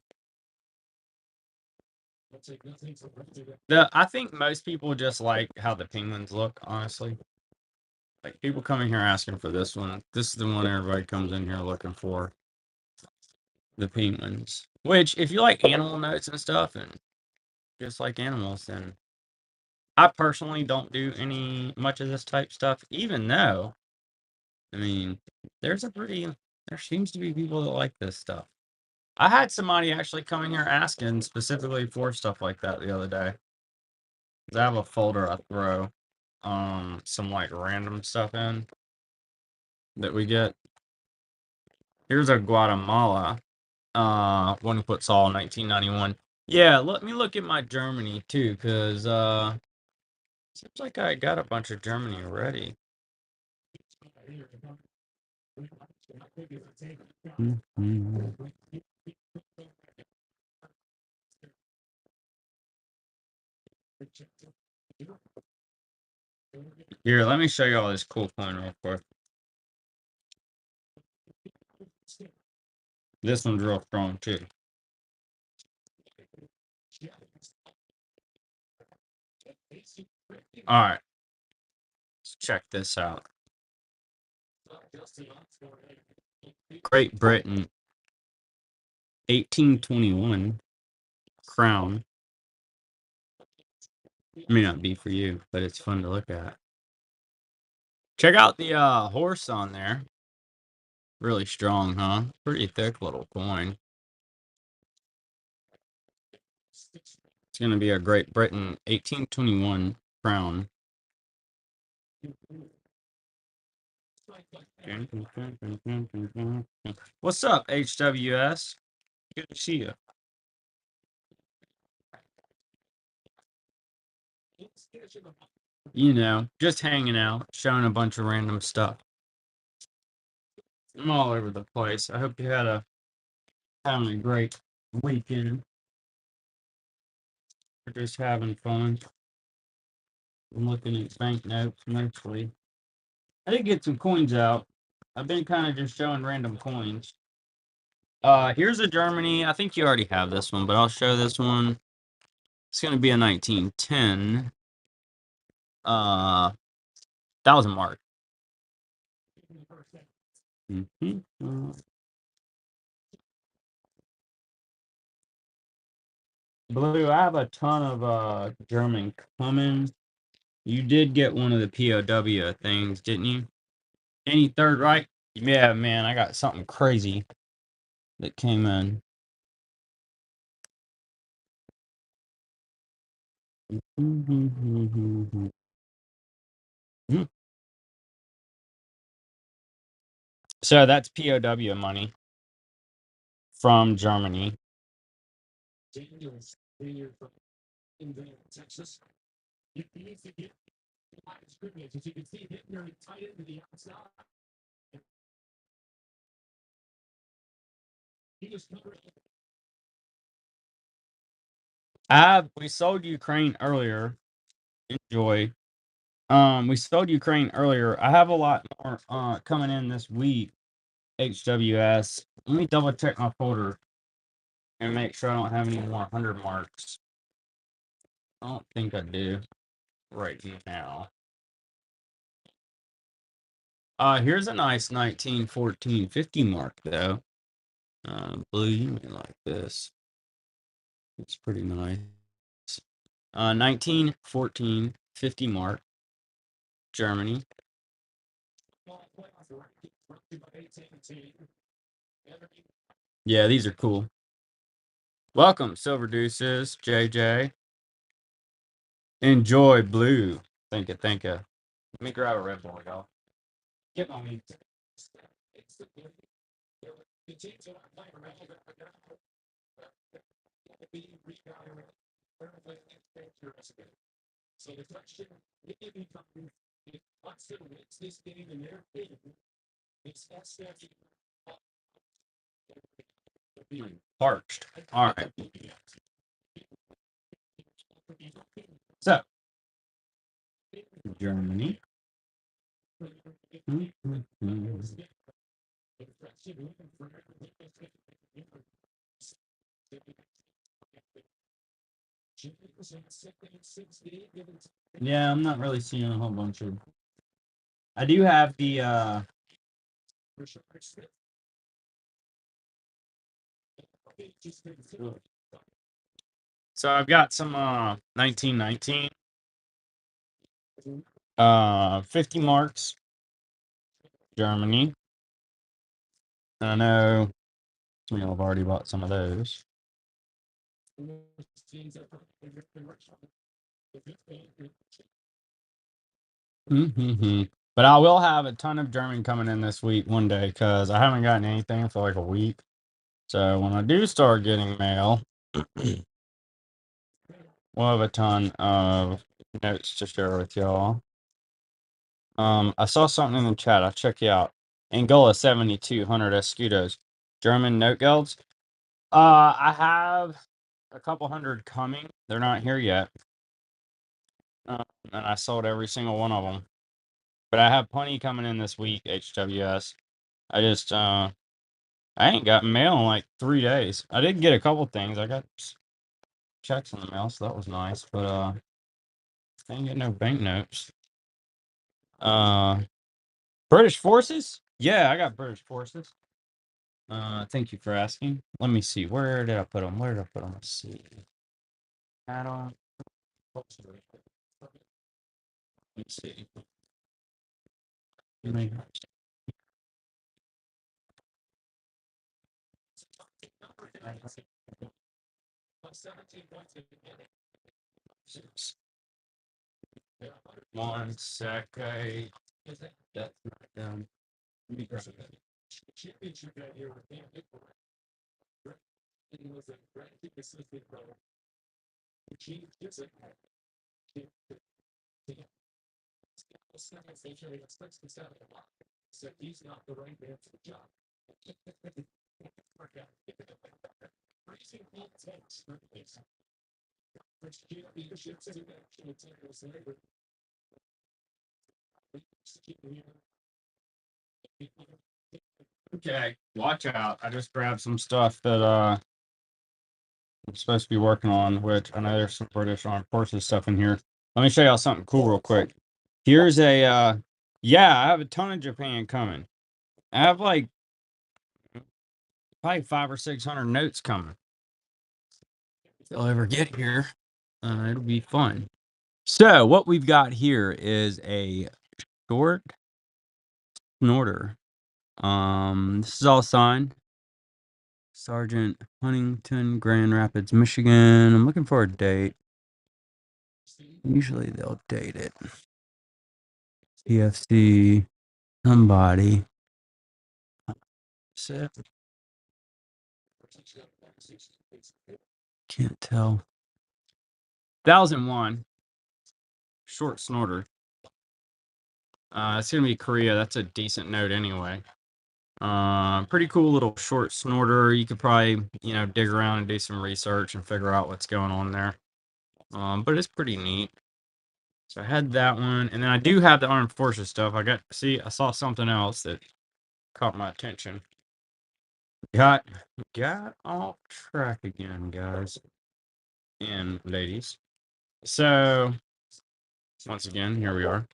I think most people just like how the penguins look, honestly. Like people come in here asking for this one. This is the one everybody comes in here looking for. The penguins. Which, if you like animal notes and stuff, and just like animals, then I personally don't do any much of this type stuff. Even though, I mean, there's a pretty, there seems to be people that like this stuff. I had somebody actually come in here asking specifically for stuff like that the other day. I have a folder I throw some like random stuff in that we get. Here's a Guatemala one who puts all 1991. Yeah, let me look at my Germany too, because seems like I got a bunch of Germany already. Mhm. Here, let me show you all this cool coin real quick. This one's real strong too. All right, let's check this out. Great Britain, 1821 crown. May not be for you, but it's fun to look at. Check out the horse on there. Really strong, huh? Pretty thick little coin. It's gonna be a Great Britain 1821 crown. What's up, HWS? Good to see you. You know, just hanging out, showing a bunch of random stuff. I'm all over the place. I hope you had having a great weekend. We're just having fun. I'm looking at banknotes mostly. I did get some coins out. I've been kind of just showing random coins. Here's a Germany. I think you already have this one, but I'll show this one. It's gonna be a 1910 thousand mark. Blue, I have a ton of German coming. You did get one of the POW things, didn't you? Any third right? Yeah, man, I got something crazy that came in. So that's POW money from Germany. We sold Ukraine earlier. Enjoy. We sold Ukraine earlier. I have a lot more coming in this week. HWS. Let me double check my folder and make sure I don't have any more 100 marks. I don't think I do right now. Here's a nice 1914 50 mark though. Blue, you may like this. It's pretty nice. 1914 50 mark, Germany. Yeah, these are cool. Welcome, Silver Deuces, JJ. Enjoy Blue. Thank you, thank you. Let me grab a Red Bull, y'all. Get on me. Parched. All right. So, Germany. Yeah, I'm not really seeing a whole bunch of. I do have the so I've got some 1919 50 marks Germany. I know some of y'all have already bought some of those. Mm-hmm. But I will have a ton of German coming in this week one day because I haven't gotten anything for like a week. So when I do start getting mail, we'll have a ton of notes to share with y'all. I saw something in the chat. I'll check you out. Angola 7200 Escudos. German note guilds. I have a couple hundred coming. They're not here yet. And I sold every single one of them. But I have plenty coming in this week, HWS. I just I ain't got mail in like 3 days. I did get a couple things. I got checks in the mail, so that was nice. But I didn't get no banknotes. British forces? Yeah, I got British forces. Thank you for asking. Let me see. Where did I put them? Where did I put them? Let's see. Add on. Let's see. One sec. That's not done. Okay, watch out. I just grabbed some stuff that I'm supposed to be working on, which I know there's some British Armed Forces stuff in here. Let me show y'all something cool real quick. Here's a yeah, I have a ton of Japan coming. I have like probably 500 or 600 notes coming. If they'll ever get here, it'll be fun. So what we've got here is a short snorter. This is all signed. Sergeant Huntington, Grand Rapids, Michigan. I'm looking for a date. Usually they'll date it. PFC, somebody. Can't tell. 1001. Short snorter. It's gonna be Korea. That's a decent note anyway. Pretty cool little short snorter. You could probably, dig around and do some research and figure out what's going on there. But it's pretty neat. So I had that one, and then I do have the Armed Forces stuff. I saw something else that caught my attention. Got off track again, guys and ladies. So once again, here we are.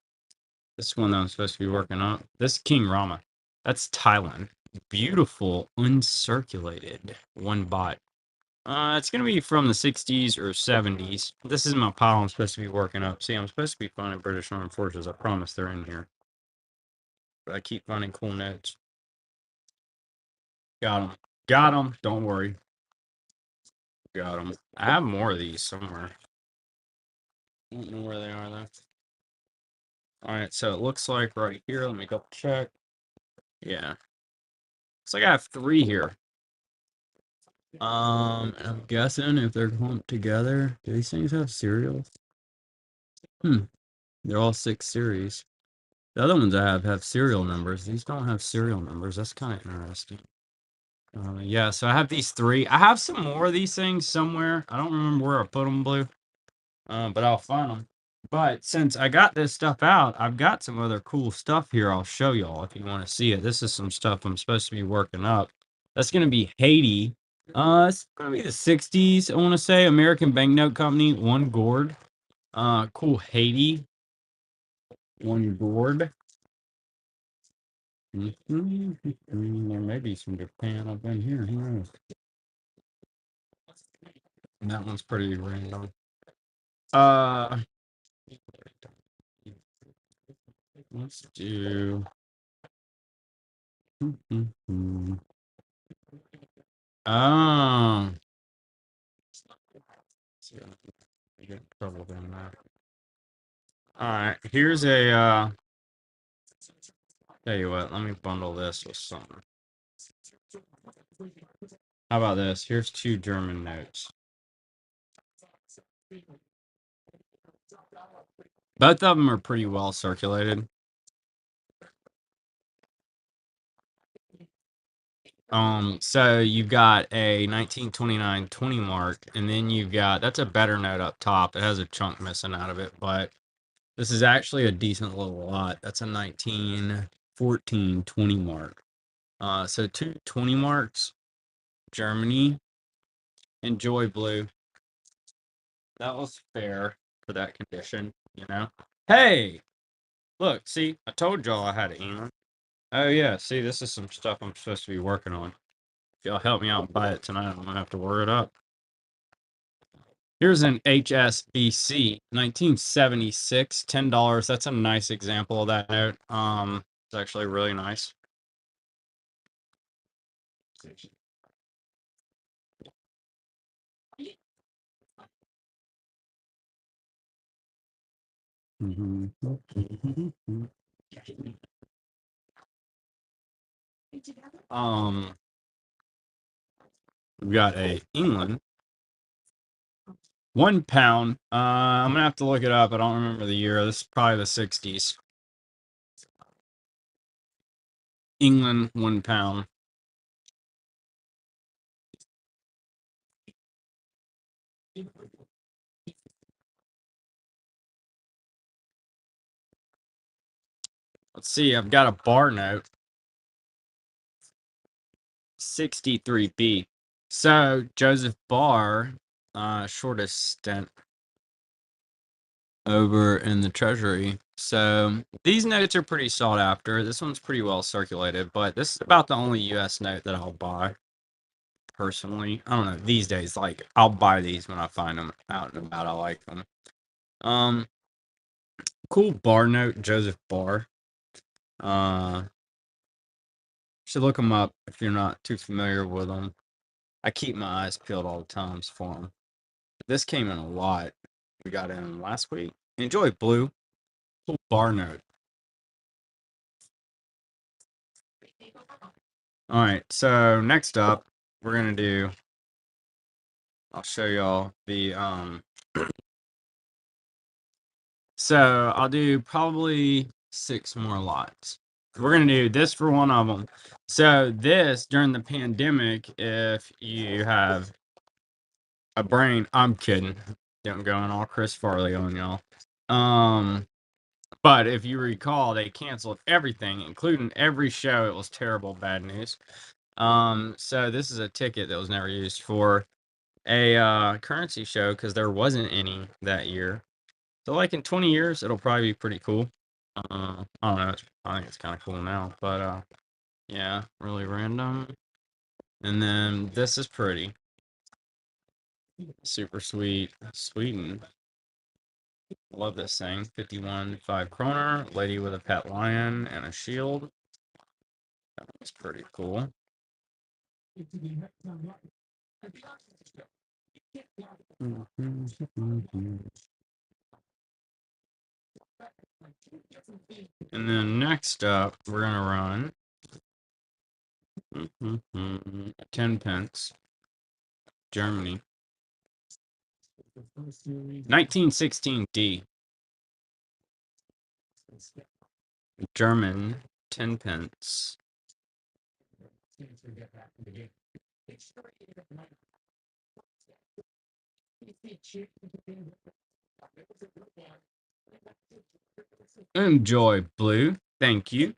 This one that I'm supposed to be working on. This King Rama. That's Thailand. Beautiful, uncirculated one bot. It's gonna be from the 60s or 70s. This is my pile I'm supposed to be working up. See, I'm supposed to be finding British Armed Forces. I promise they're in here. But I keep finding cool notes. Got them. Got them. Don't worry. Got them. I have more of these somewhere. I don't know where they are though. All right, so it looks like right here. Let me double check. Yeah. Looks like I have 3 here. And I'm guessing if they're clumped together, do these things have serials? They're all 6 series. The other ones I have serial numbers. These don't have serial numbers. That's kind of interesting. Yeah, so I have these 3. I have some more of these things somewhere. I don't remember where I put them, Blue. But I'll find them. But since I got this stuff out, I've got some other cool stuff here I'll show y'all if you want to see it. This is some stuff I'm supposed to be working up. That's going to be Haiti. It's gonna be the 60s, I want to say. American Banknote Company, one gourd. Cool Haiti, one gourd. There may be some Japan up in here. Who knows? That one's pretty random. Uh, let's do. Oh, see, I get in trouble doing that. All right, here's a. Tell you what, let me bundle this with something. How about this? Here's two German notes. Both of them are pretty well circulated. So you've got a 1929 20 mark, and then you've got that's a better note up top. It has a chunk missing out of it, but this is actually a decent little lot. That's a 1914 20 mark. So two 20 marks, Germany. Enjoy blue. That was fair for that condition, you know. Hey, look, see, I told y'all I had England. Oh yeah, see, this is some stuff I'm supposed to be working on. If y'all help me out and buy it tonight, I'm gonna have to word it up. Here's an HSBC 1976, $10. That's a nice example of that note. It's actually really nice. Um, we've got a England £1. I'm gonna have to look it up. I don't remember the year. This is probably the 60s. England £1. Let's see. I've got a bar note 63B. So Joseph Barr, shortest stint over in the Treasury. So these notes are pretty sought after. This one's pretty well circulated, but this is about the only U.S. note that I'll buy personally. I don't know. These days, like I'll buy these when I find them out and about. I like them. Cool bar note, Joseph Barr. Should look them up if you're not too familiar with them. I keep my eyes peeled all the times for them. This came in a lot. We got in last week. Enjoy blue. Cool bar note. All right. So next up, we're gonna do. I'll show y'all the So I'll do probably 6 more lots. We're gonna do this for one of them. So this during the pandemic, if you have a brain, I'm kidding. Don't going all Chris Farley on y'all. But if you recall, they canceled everything, including every show. It was terrible, bad news. So this is a ticket that was never used for a currency show because there wasn't any that year. So like in 20 years, it'll probably be pretty cool. I don't know. I think it's kind of cool now, but yeah, really random. And then this is pretty, super sweet, Sweden. Love this thing. 51 5 kroner, lady with a pet lion and a shield. That was pretty cool. And then next up, we're gonna run 10 pence. Germany. 1916 D. German 10 pence. Enjoy blue. Thank you.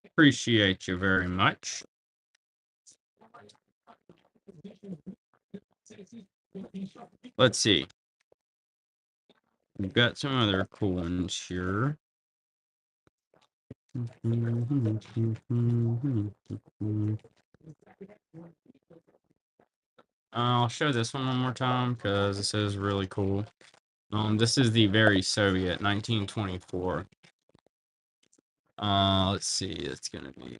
Appreciate you very much. Let's see. We've got some other cool ones here. I'll show this one more time because this is really cool. This is the very Soviet 1924. Let's see. It's gonna be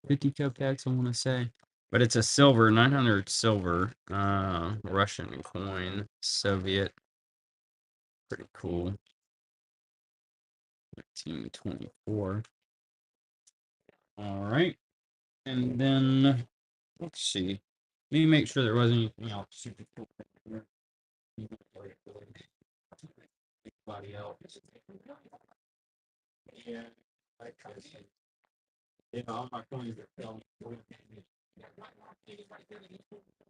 50 kopecks, I want to say, but it's a silver 900 silver Russian coin, Soviet. Pretty cool. 1924. All right, and then let's see. Let me make sure there wasn't anything else super cool. Anybody else? Yeah. Yeah, all my coins are filmed.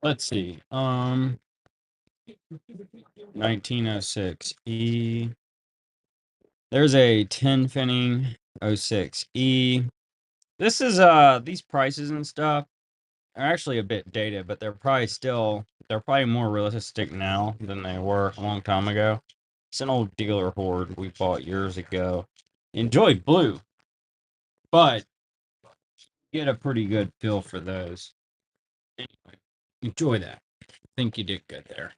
Let's see. 1906 E. There's a 10 finning 06 E. This is these prices and stuff are actually a bit dated, but they're probably more realistic now than they were a long time ago. It's an old dealer hoard we bought years ago. Enjoy blue, but get a pretty good feel for those. Anyway, enjoy that. I think you did good there.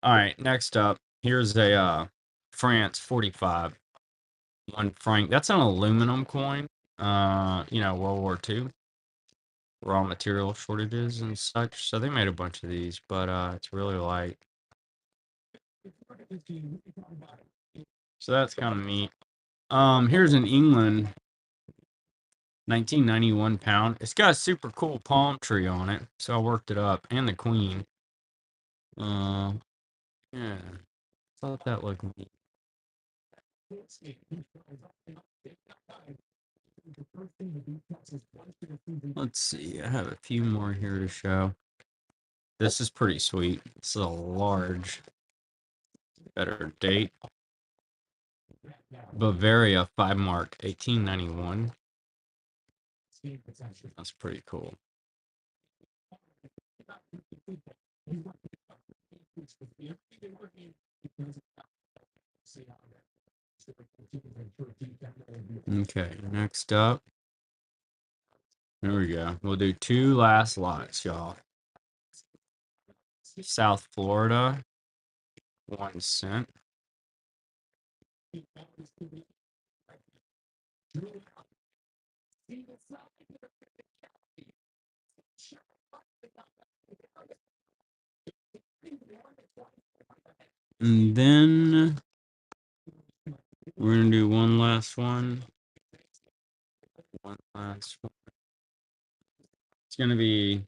All right, next up, here's a France 45 1 franc. That's an aluminum coin. World War II, raw material shortages and such. So they made a bunch of these, but it's really light. So that's kind of neat. Here's an England 1991 pound. It's got a super cool palm tree on it, so I worked it up, and the queen. Yeah, thought that looked neat. Let's see, I have a few more here to show. This is pretty sweet. It's a large, better date. Bavaria 5 mark, 1891. That's pretty cool. Okay, next up. There we go. We'll do 2 last lots, y'all. South Florida, 1 cent. And then we're going to do one last one. One last one. It's going to be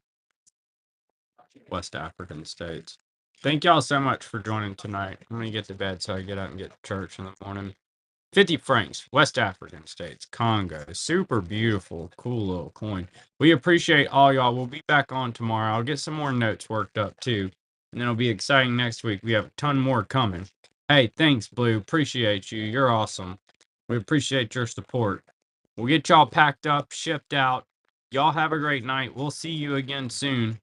West African states. Thank y'all so much for joining tonight. I'm going to get to bed so I get out and get to church in the morning. 50 francs, West African states, Congo. Super beautiful, cool little coin. We appreciate all y'all. We'll be back on tomorrow. I'll get some more notes worked up too. And then it'll be exciting next week. We have a ton more coming. Hey, thanks, Blue. Appreciate you. You're awesome. We appreciate your support. We'll get y'all packed up, shipped out. Y'all have a great night. We'll see you again soon.